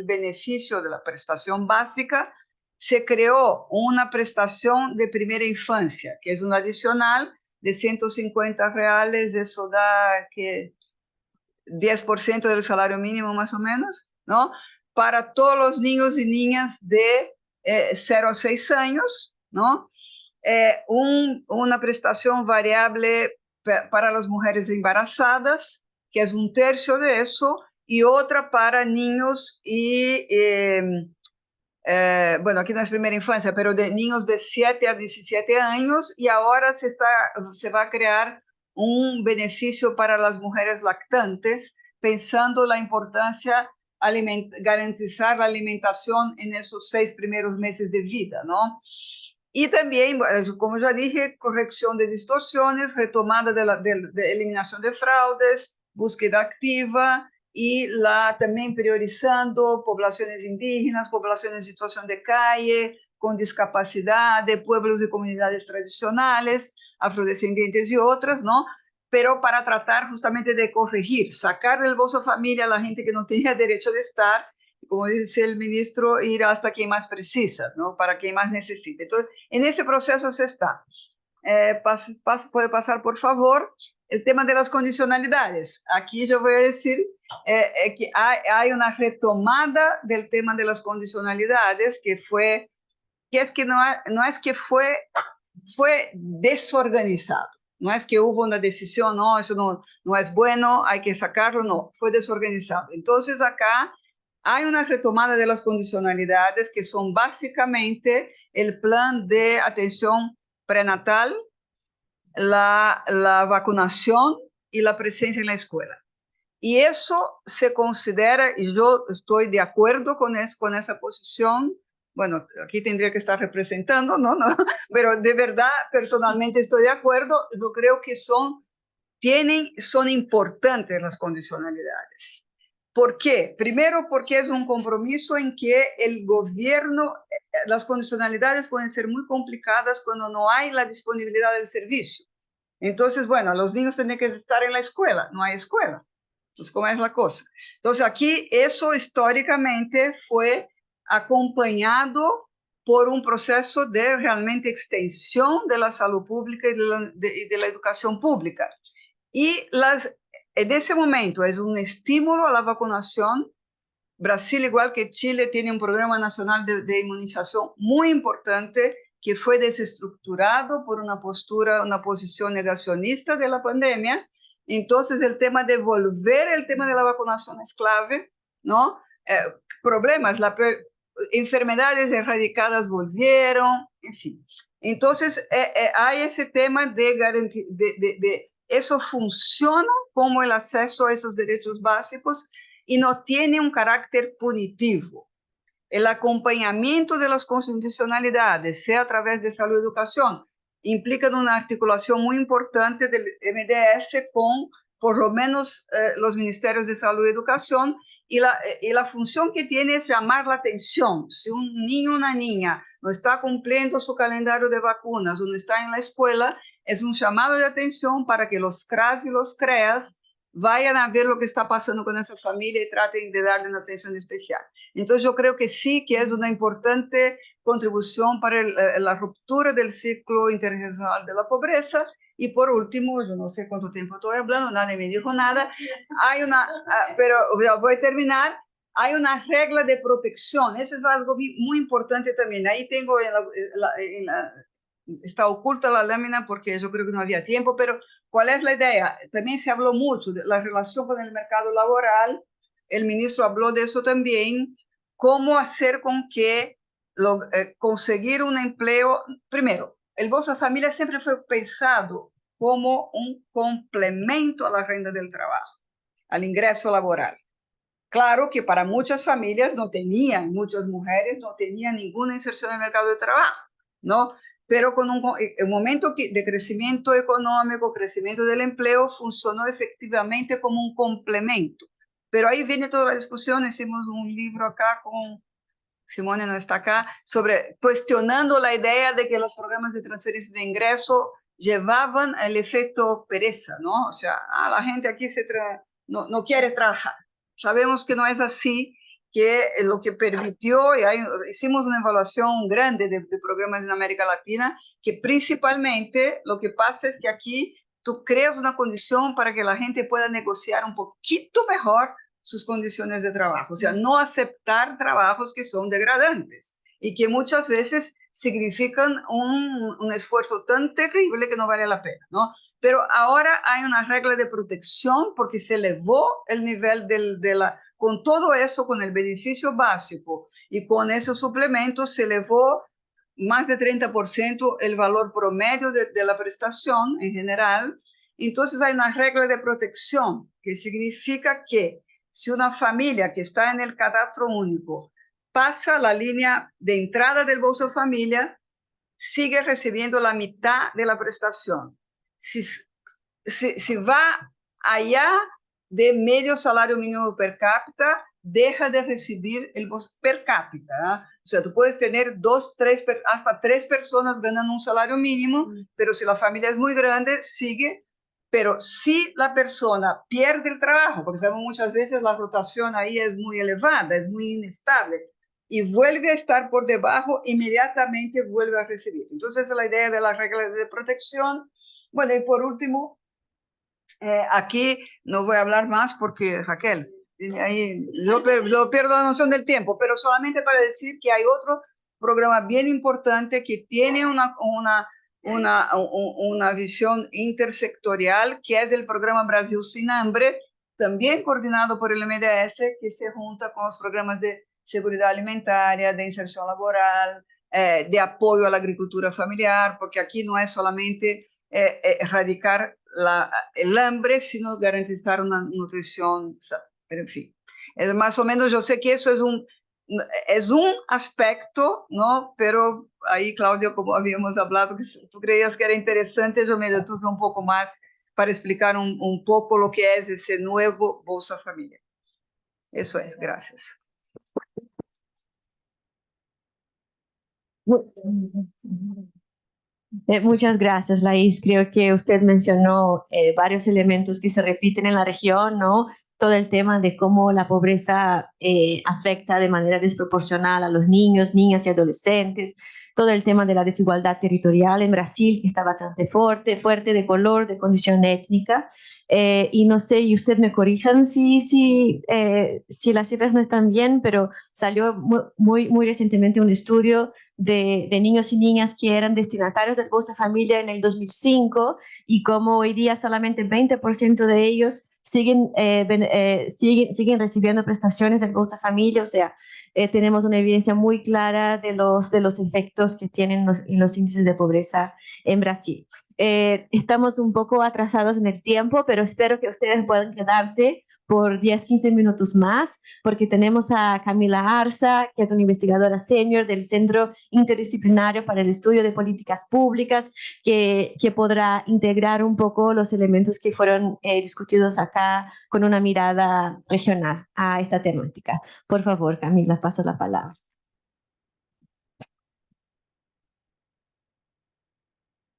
beneficio de la prestación básica, se creó una prestación de primera infancia, que es un adicional de 150 reales, eso da que 10% del salario mínimo más o menos, ¿no? Para todos los niños y niñas de 0 a 6 años, ¿no? Una prestación variable para las mujeres embarazadas, que es 1/3 de eso, y otra para niños y, bueno, aquí no es primera infancia, pero de niños de 7 a 17 años, y ahora se va a crear un beneficio para las mujeres lactantes, pensando la importancia garantizar la alimentación en esos 6 primeros meses de vida, ¿no? Y también, como ya dije, corrección de distorsiones, retomada de eliminación de fraudes, búsqueda activa y también priorizando poblaciones indígenas, poblaciones en situación de calle, con discapacidad, de pueblos y comunidades tradicionales, afrodescendientes y otras, ¿no? Pero para tratar justamente de corregir, sacar del Bolsa Familia a la gente que no tenía derecho de estar, como dice el ministro, ir hasta quien más precisa, ¿no? Para quien más necesite. Entonces, en ese proceso se está. Puede pasar, por favor, el tema de las condicionalidades. Aquí yo voy a decir que hay una retomada del tema de las condicionalidades que no es que fue desorganizado. No es que hubo una decisión, no, eso no es bueno, hay que sacarlo, no, fue desorganizado. Entonces acá hay una retomada de las condicionalidades que son básicamente el plan de atención prenatal, la vacunación y la presencia en la escuela. Y eso se considera, y yo estoy de acuerdo con esa posición. Bueno, aquí tendría que estar representando, ¿no? Pero de verdad, personalmente estoy de acuerdo. Yo creo que son importantes las condicionalidades. ¿Por qué? Primero, porque es un compromiso en que el gobierno, las condicionalidades pueden ser muy complicadas cuando no hay la disponibilidad del servicio. Entonces, bueno, los niños tienen que estar en la escuela, no hay escuela. Entonces, ¿cómo es la cosa? Entonces, aquí eso históricamente fue acompañado por un proceso de realmente extensión de la salud pública y de la educación pública. Y en ese momento es un estímulo a la vacunación. Brasil, igual que Chile, tiene un programa nacional de inmunización muy importante que fue desestructurado por una posición negacionista de la pandemia. Entonces, el tema de volver el tema de la vacunación es clave, ¿no? Problemas, enfermedades erradicadas volvieron, en fin. Entonces, hay ese tema de garantía, eso funciona como el acceso a esos derechos básicos y no tiene un carácter punitivo. El acompañamiento de las condicionalidades, sea a través de salud y educación, implica una articulación muy importante del MDS con, por lo menos, los ministerios de salud y educación, y la función que tiene es llamar la atención. Si un niño o una niña no está cumpliendo su calendario de vacunas o no está en la escuela, es un llamado de atención para que los CRAS y los CREAS vayan a ver lo que está pasando con esa familia y traten de darle una atención especial. Entonces, yo creo que sí, que es una importante contribución para la ruptura del ciclo intergeneracional de la pobreza. Y por último, yo no sé cuánto tiempo estoy hablando, nadie me dijo nada, pero voy a terminar, hay una regla de protección, eso es algo muy importante también. Ahí tengo está oculta la lámina porque yo creo que no había tiempo, pero ¿cuál es la idea? También se habló mucho de la relación con el mercado laboral, el ministro habló de eso también, cómo hacer con que conseguir un empleo. Primero, el Bolsa Familia siempre fue pensado como un complemento a la renta del trabajo, al ingreso laboral. Claro que para muchas familias muchas mujeres no tenían ninguna inserción en el mercado de trabajo, ¿no? Pero con un momento de crecimiento económico, crecimiento del empleo, funcionó efectivamente como un complemento. Pero ahí viene toda la discusión, hicimos un libro acá con Simone, no está acá, sobre cuestionando la idea de que los programas de transferencia de ingreso llevaban el efecto pereza, ¿no? O sea, la gente aquí no quiere trabajar. Sabemos que no es así, que lo que permitió, y hicimos una evaluación grande de programas en América Latina, que principalmente lo que pasa es que aquí tú creas una condición para que la gente pueda negociar un poquito mejor sus condiciones de trabajo, o sea, no aceptar trabajos que son degradantes y que muchas veces significan un esfuerzo tan terrible que no vale la pena, ¿no? Pero ahora hay una regla de protección porque se elevó el nivel con todo eso, con el beneficio básico y con esos suplementos, se elevó más de 30% el valor promedio de la prestación en general. Entonces hay una regla de protección que significa que si una familia que está en el cadastro único pasa la línea de entrada del Bolsa Familia, sigue recibiendo la mitad de la prestación. Si va allá de medio salario mínimo per cápita, deja de recibir el Bolsa per cápita, ¿eh? O sea, tú puedes tener hasta 3 personas ganando un salario mínimo, pero si la familia es muy grande, sigue. Pero si la persona pierde el trabajo, porque sabemos muchas veces la rotación ahí es muy elevada, es muy inestable, y vuelve a estar por debajo, inmediatamente vuelve a recibir. Entonces, la idea de la regla de protección. Bueno, y por último, aquí no voy a hablar más porque Raquel, ahí yo pierdo la noción del tiempo, pero solamente para decir que hay otro programa bien importante que tiene una visión intersectorial, que es el programa Brasil Sin Hambre, también coordinado por el MDS, que se junta con los programas de seguridad alimentaria, de inserción laboral, de apoyo a la agricultura familiar, porque aquí no es solamente erradicar el hambre, sino garantizar una nutrición sana. Pero en fin, es más o menos, yo sé que eso es un aspecto, ¿no? Pero ahí, Claudia, como habíamos hablado, que tú creías que era interesante, yo me detuve un poco más para explicar un poco lo que es ese nuevo Bolsa Familia. Eso es, gracias. Muchas gracias, Laís. Creo que usted mencionó varios elementos que se repiten en la región, ¿no? Todo el tema de cómo la pobreza afecta de manera desproporcional a los niños, niñas y adolescentes, todo el tema de la desigualdad territorial en Brasil, que está bastante fuerte de color, de condición étnica. Y no sé, y usted me corrijan si las cifras no están bien, pero salió muy recientemente un estudio de niños y niñas que eran destinatarios del Bolsa Familia en el 2005 y como hoy día solamente 20% de ellos siguen recibiendo prestaciones del Bolsa Familia. O sea, tenemos una evidencia muy clara de los efectos que tienen los índices de pobreza en Brasil. Estamos un poco atrasados en el tiempo, pero espero que ustedes puedan quedarse por 10-15 minutos más, porque tenemos a Camila Arza, que es una investigadora senior del Centro Interdisciplinario para el Estudio de Políticas Públicas, que podrá integrar un poco los elementos que fueron discutidos acá con una mirada regional a esta temática. Por favor, Camila, paso la palabra.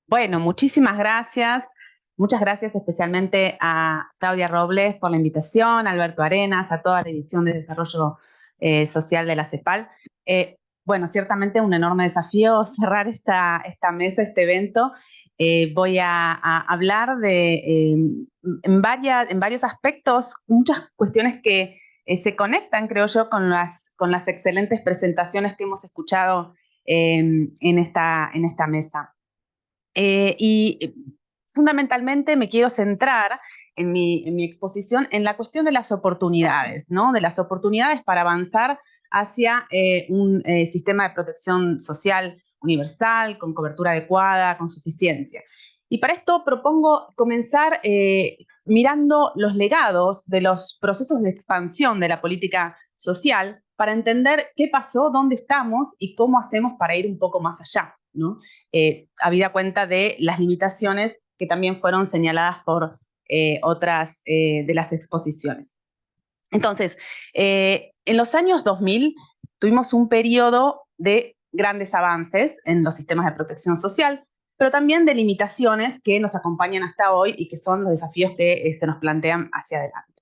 Bueno, muchísimas gracias. Muchas gracias especialmente a Claudia Robles por la invitación, a Alberto Arenas, a toda la División de Desarrollo Social de la CEPAL. Bueno, ciertamente un enorme desafío cerrar esta mesa, este evento. Voy a hablar en varios aspectos, muchas cuestiones que se conectan, creo yo, con las excelentes presentaciones que hemos escuchado en esta mesa. Y fundamentalmente me quiero centrar en mi exposición en la cuestión de las oportunidades, ¿no? De las oportunidades para avanzar hacia un sistema de protección social universal, con cobertura adecuada, con suficiencia. Y para esto propongo comenzar mirando los legados de los procesos de expansión de la política social para entender qué pasó, dónde estamos y cómo hacemos para ir un poco más allá, ¿no? Habida cuenta de las limitaciones que también fueron señaladas por otras de las exposiciones. Entonces, en los años 2000 tuvimos un periodo de grandes avances en los sistemas de protección social, pero también de limitaciones que nos acompañan hasta hoy y que son los desafíos que se nos plantean hacia adelante.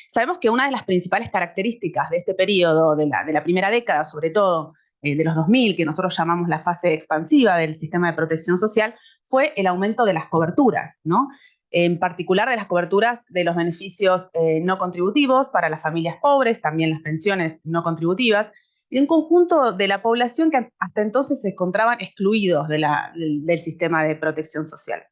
Sabemos que una de las principales características de este periodo, de la primera década sobre todo, de los 2000, que nosotros llamamos la fase expansiva del sistema de protección social, fue el aumento de las coberturas, ¿no? en particular de las coberturas de los beneficios no contributivos para las familias pobres, también las pensiones no contributivas, y un conjunto de la población que hasta entonces se encontraban excluidos del sistema de protección social.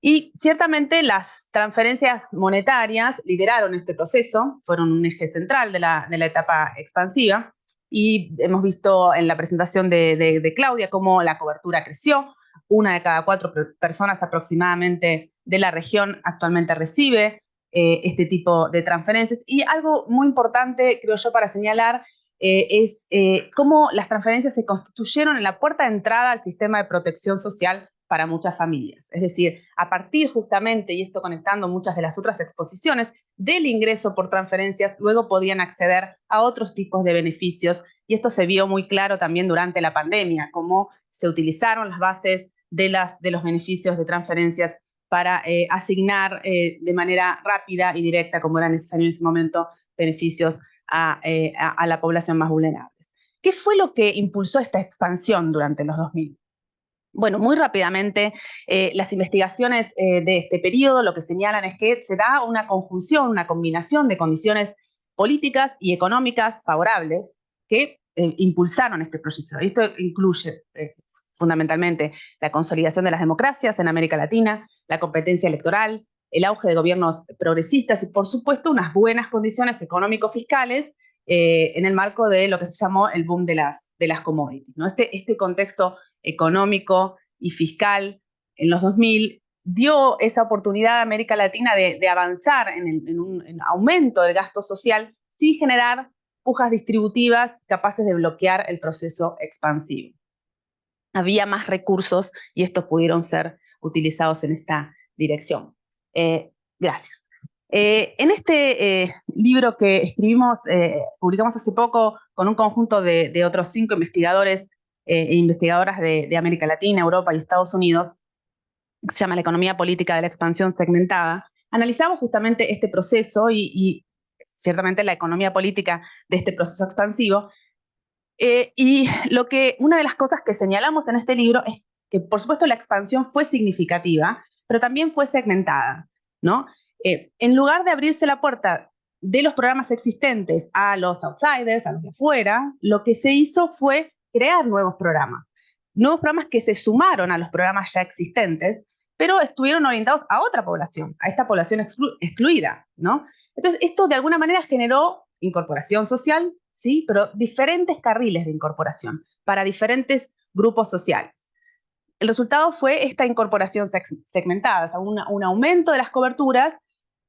Y ciertamente las transferencias monetarias lideraron este proceso, fueron un eje central de la etapa expansiva, y hemos visto en la presentación de Claudia cómo la cobertura creció. 1 de cada 4 personas aproximadamente de la región actualmente recibe este tipo de transferencias. Y algo muy importante, creo yo, para señalar es cómo las transferencias se constituyeron en la puerta de entrada al sistema de protección social para muchas familias. Es decir, a partir justamente, y esto conectando muchas de las otras exposiciones, del ingreso por transferencias, luego podían acceder a otros tipos de beneficios, y esto se vio muy claro también durante la pandemia, cómo se utilizaron las bases de los beneficios de transferencias para asignar de manera rápida y directa, como era necesario en ese momento, beneficios a la población más vulnerable. ¿Qué fue lo que impulsó esta expansión durante los 2000? Bueno, muy rápidamente, las investigaciones de este periodo lo que señalan es que se da una conjunción, una combinación de condiciones políticas y económicas favorables que impulsaron este proceso. Esto incluye fundamentalmente la consolidación de las democracias en América Latina, la competencia electoral, el auge de gobiernos progresistas y, por supuesto, unas buenas condiciones económico-fiscales en el marco de lo que se llamó el boom de las commodities, ¿no? Este contexto económico y fiscal en los 2000 dio esa oportunidad a América Latina de avanzar en un aumento del gasto social sin generar pujas distributivas capaces de bloquear el proceso expansivo. Había más recursos y estos pudieron ser utilizados en esta dirección. Gracias. En este libro que escribimos, publicamos hace poco con un conjunto de otros 5 investigadores e investigadoras de América Latina, Europa y Estados Unidos, que se llama La economía política de la expansión segmentada, analizamos justamente este proceso y ciertamente la economía política de este proceso expansivo. Y una de las cosas que señalamos en este libro es que, por supuesto, la expansión fue significativa, pero también fue segmentada, ¿no? En lugar de abrirse la puerta de los programas existentes a los outsiders, a los de afuera, lo que se hizo fue crear nuevos programas que se sumaron a los programas ya existentes, pero estuvieron orientados a otra población, a esta población excluida, ¿no? Entonces, esto de alguna manera generó incorporación social, sí, pero diferentes carriles de incorporación para diferentes grupos sociales. El resultado fue esta incorporación segmentada, o sea, un aumento de las coberturas,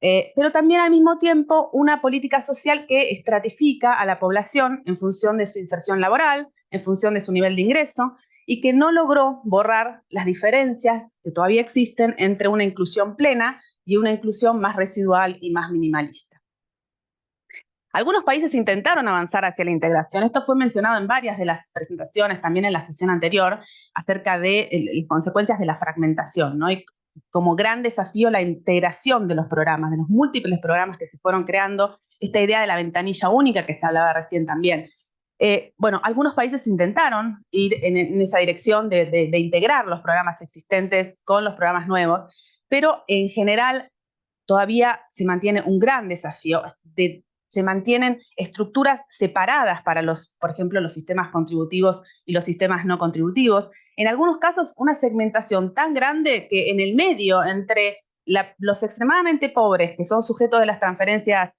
pero también al mismo tiempo una política social que estratifica a la población en función de su inserción laboral, en función de su nivel de ingreso, y que no logró borrar las diferencias que todavía existen entre una inclusión plena y una inclusión más residual y más minimalista. Algunos países intentaron avanzar hacia la integración. Esto fue mencionado en varias de las presentaciones, también en la sesión anterior, acerca de las consecuencias de la fragmentación, ¿no? Y como gran desafío la integración de los programas, de los múltiples programas que se fueron creando, esta idea de la ventanilla única que se hablaba recién también. Bueno, algunos países intentaron ir en esa dirección de integrar los programas existentes con los programas nuevos, pero en general todavía se mantiene un gran desafío. Se mantienen estructuras separadas para por ejemplo, los sistemas contributivos y los sistemas no contributivos. En algunos casos, una segmentación tan grande que en el medio entre los extremadamente pobres, que son sujetos de las transferencias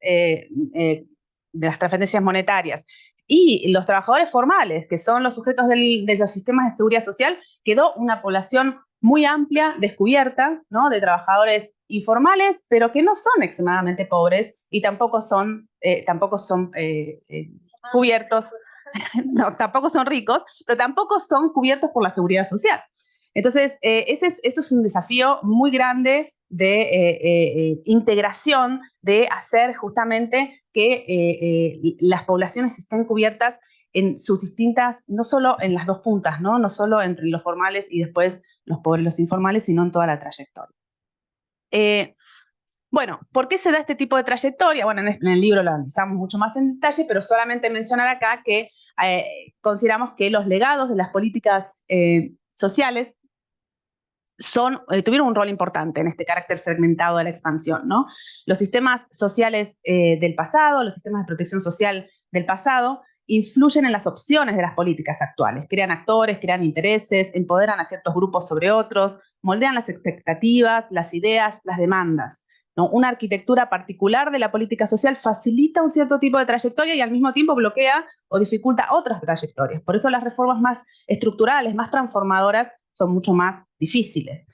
monetarias, y los trabajadores formales, que son los sujetos de los sistemas de seguridad social, quedó una población muy amplia, descubierta, ¿no? De trabajadores informales, pero que no son extremadamente pobres y tampoco son cubiertos, no, tampoco son ricos, pero tampoco son cubiertos por la seguridad social. Entonces, eso es un desafío muy grande de integración, de hacer justamente que las poblaciones estén cubiertas en sus distintas, no solo en las dos puntas, no solo entre los formales y después los pobres, los informales, sino en toda la trayectoria. Bueno, ¿por qué se da este tipo de trayectoria? Bueno, en el libro lo analizamos mucho más en detalle, pero solamente mencionar acá que consideramos que los legados de las políticas sociales tuvieron un rol importante en este carácter segmentado de la expansión, ¿no? Los sistemas sociales del pasado, los sistemas de protección social del pasado, influyen en las opciones de las políticas actuales, crean actores, crean intereses, empoderan a ciertos grupos sobre otros, moldean las expectativas, las ideas, las demandas, ¿no? Una arquitectura particular de la política social facilita un cierto tipo de trayectoria y al mismo tiempo bloquea o dificulta otras trayectorias. Por eso las reformas más estructurales, más transformadoras, son mucho más difíciles.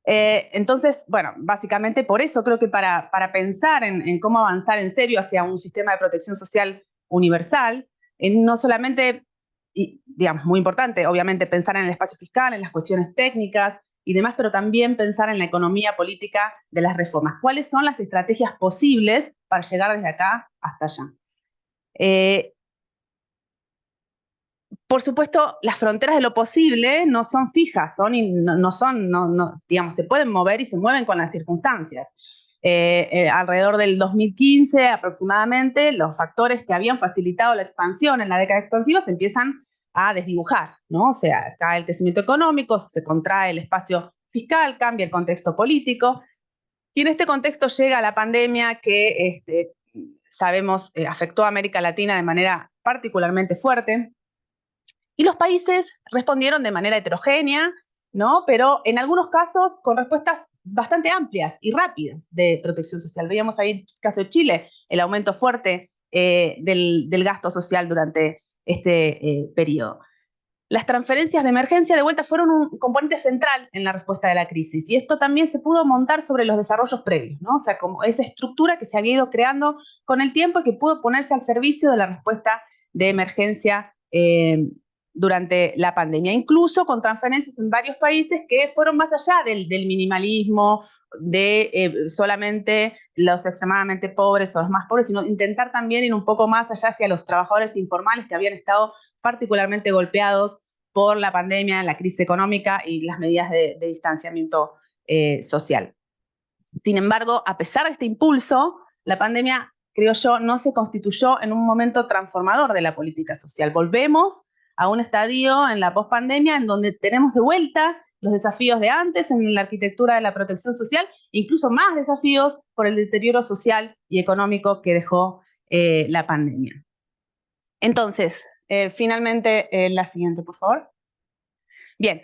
Entonces, bueno, básicamente por eso creo que para pensar en cómo avanzar en serio hacia un sistema de protección social universal, no solamente, y, digamos, muy importante, obviamente pensar en el espacio fiscal, en las cuestiones técnicas y demás, pero también pensar en la economía política de las reformas. ¿Cuáles son las estrategias posibles para llegar desde acá hasta allá? Por supuesto, las fronteras de lo posible no son fijas, digamos, se pueden mover y se mueven con las circunstancias. Alrededor del 2015 aproximadamente, los factores que habían facilitado la expansión en la década expansiva se empiezan a desdibujar, ¿no? O sea, cae el crecimiento económico, se contrae el espacio fiscal, cambia el contexto político, y en este contexto llega la pandemia que sabemos afectó a América Latina de manera particularmente fuerte. Y los países respondieron de manera heterogénea, ¿no? Pero en algunos casos con respuestas bastante amplias y rápidas de protección social. Veíamos ahí el caso de Chile, el aumento fuerte del gasto social durante este periodo. Las transferencias de emergencia de vuelta fueron un componente central en la respuesta de la crisis, y esto también se pudo montar sobre los desarrollos previos, ¿no? O sea, como esa estructura que se había ido creando con el tiempo y que pudo ponerse al servicio de la respuesta de emergencia durante la pandemia, incluso con transferencias en varios países que fueron más allá del minimalismo, de solamente los extremadamente pobres o los más pobres, sino intentar también ir un poco más allá hacia los trabajadores informales que habían estado particularmente golpeados por la pandemia, la crisis económica y las medidas de distanciamiento social. Sin embargo, a pesar de este impulso, la pandemia, creo yo, no se constituyó en un momento transformador de la política social. Volvemos a un estadio en la pospandemia en donde tenemos de vuelta los desafíos de antes en la arquitectura de la protección social, incluso más desafíos por el deterioro social y económico que dejó la pandemia. Entonces, finalmente, la siguiente, por favor. Bien,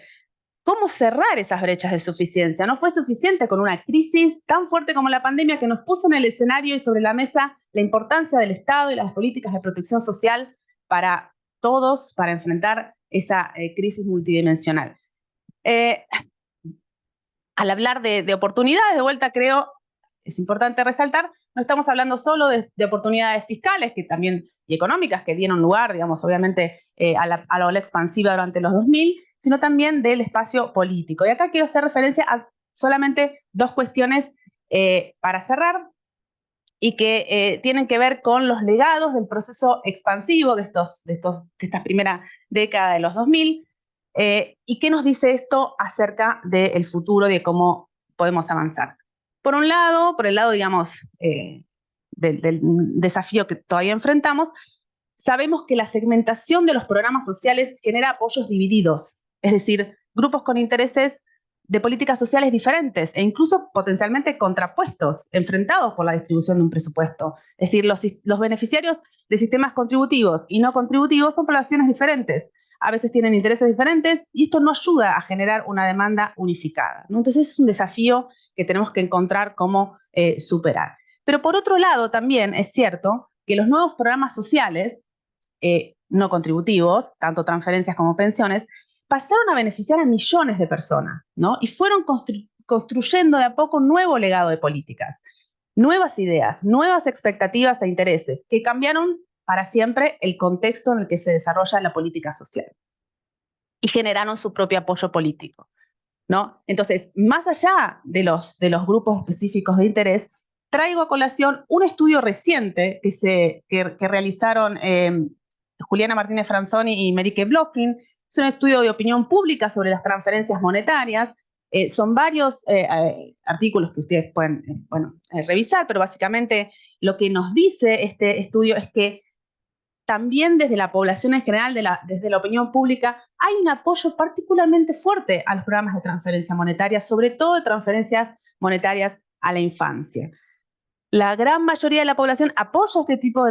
¿cómo cerrar esas brechas de suficiencia? No fue suficiente con una crisis tan fuerte como la pandemia que nos puso en el escenario y sobre la mesa la importancia del Estado y las políticas de protección social para todos, para enfrentar esa crisis multidimensional. Al hablar de oportunidades, de vuelta creo, es importante resaltar, no estamos hablando solo de oportunidades fiscales que también, y económicas que dieron lugar, digamos, obviamente, a la ola expansiva durante los 2000, sino también del espacio político. Y acá quiero hacer referencia a solamente dos cuestiones para cerrar y que tienen que ver con los legados del proceso expansivo de esta primera década de los 2000 y qué nos dice esto acerca del futuro, de cómo podemos avanzar. Por un lado, por el lado, digamos, del desafío que todavía enfrentamos, sabemos que la segmentación de los programas sociales genera apoyos divididos, es decir, grupos con intereses de políticas sociales diferentes e incluso potencialmente contrapuestos, enfrentados por la distribución de un presupuesto. Es decir, los beneficiarios de sistemas contributivos y no contributivos son poblaciones diferentes, a veces tienen intereses diferentes y esto no ayuda a generar una demanda unificada, ¿no? Entonces es un desafío que tenemos que encontrar cómo superar. Pero por otro lado también es cierto que los nuevos programas sociales no contributivos, tanto transferencias como pensiones, pasaron a beneficiar a millones de personas, ¿no? Y fueron construyendo de a poco un nuevo legado de políticas, nuevas ideas, nuevas expectativas e intereses que cambiaron para siempre el contexto en el que se desarrolla la política social y generaron su propio apoyo político, ¿no? Entonces, más allá de los grupos específicos de interés, traigo a colación un estudio reciente que realizaron Juliana Martínez Franzoni y Merike Blofin. Es un estudio de opinión pública sobre las transferencias monetarias. Son varios artículos que ustedes pueden revisar, pero básicamente lo que nos dice este estudio es que también desde la población en general, desde la opinión pública, hay un apoyo particularmente fuerte a los programas de transferencia monetaria, sobre todo de transferencias monetarias a la infancia. La gran mayoría de la población apoya este tipo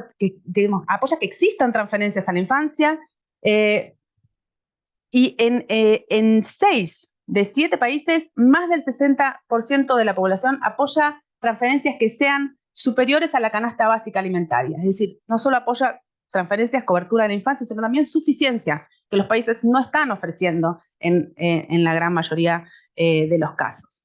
apoya que existan transferencias a la infancia, y en 6 de 7 países, más del 60% de la población apoya transferencias que sean superiores a la canasta básica alimentaria. Es decir, no solo apoya transferencias, cobertura de la infancia, sino también suficiencia, que los países no están ofreciendo en la gran mayoría de los casos.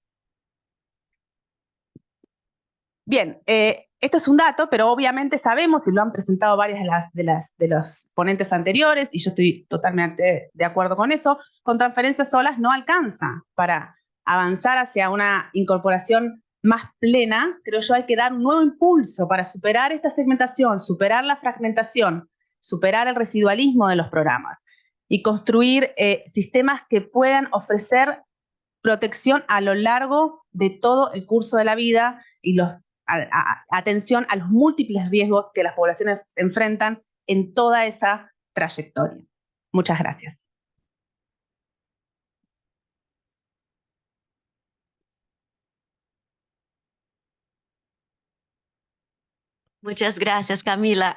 Bien, esto es un dato, pero obviamente sabemos, y lo han presentado varias de los ponentes anteriores, y yo estoy totalmente de acuerdo con eso, con transferencias solas no alcanza para avanzar hacia una incorporación más plena. Creo yo hay que dar un nuevo impulso para superar esta segmentación, superar la fragmentación, superar el residualismo de los programas y construir sistemas que puedan ofrecer protección a lo largo de todo el curso de la vida y atención a los múltiples riesgos que las poblaciones enfrentan en toda esa trayectoria. Muchas gracias. Muchas gracias, Camila.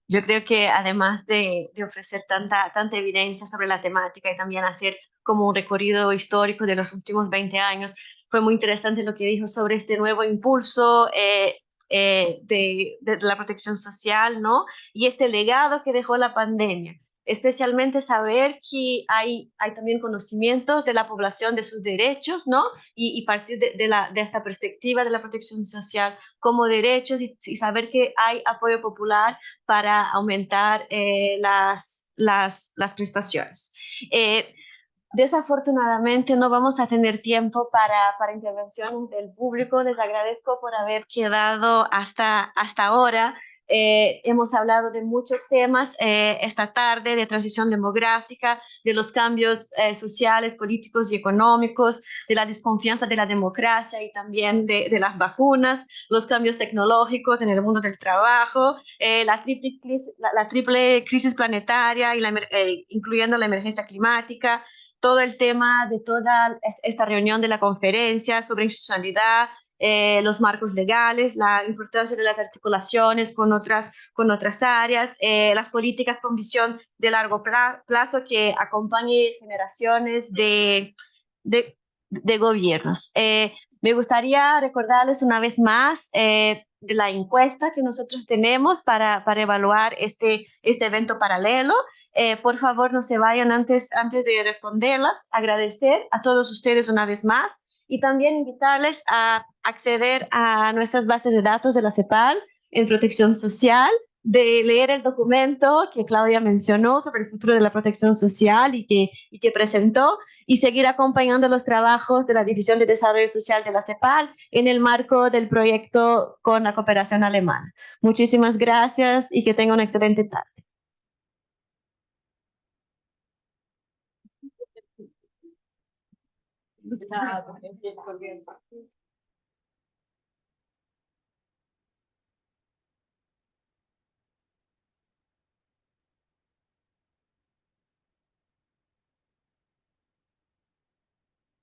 Yo creo que además de ofrecer tanta evidencia sobre la temática y también hacer como un recorrido histórico de los últimos 20 años, fue muy interesante lo que dijo sobre este nuevo impulso de la protección social, ¿no? Y este legado que dejó la pandemia. Especialmente saber que hay también conocimiento de la población de sus derechos, ¿no? Y partir de esta perspectiva de la protección social como derechos y saber que hay apoyo popular para aumentar las prestaciones. Desafortunadamente no vamos a tener tiempo para intervención del público. Les agradezco por haber quedado hasta ahora. Hemos hablado de muchos temas esta tarde, de transición demográfica, de los cambios sociales, políticos y económicos, de la desconfianza de la democracia y también de las vacunas, los cambios tecnológicos en el mundo del trabajo, la triple crisis planetaria, incluyendo la emergencia climática, todo el tema de toda esta reunión de la conferencia sobre institucionalidad, los marcos legales, la importancia de las articulaciones con otras áreas, las políticas con visión de largo plazo que acompañen generaciones de gobiernos. Me gustaría recordarles una vez más de la encuesta que nosotros tenemos para evaluar este evento paralelo. Por favor, no se vayan antes de responderlas. Agradecer a todos ustedes una vez más y también invitarles a acceder a nuestras bases de datos de la CEPAL en protección social, de leer el documento que Claudia mencionó sobre el futuro de la protección social y que presentó, y seguir acompañando los trabajos de la División de Desarrollo Social de la CEPAL en el marco del proyecto con la cooperación alemana. Muchísimas gracias y que tengan una excelente tarde.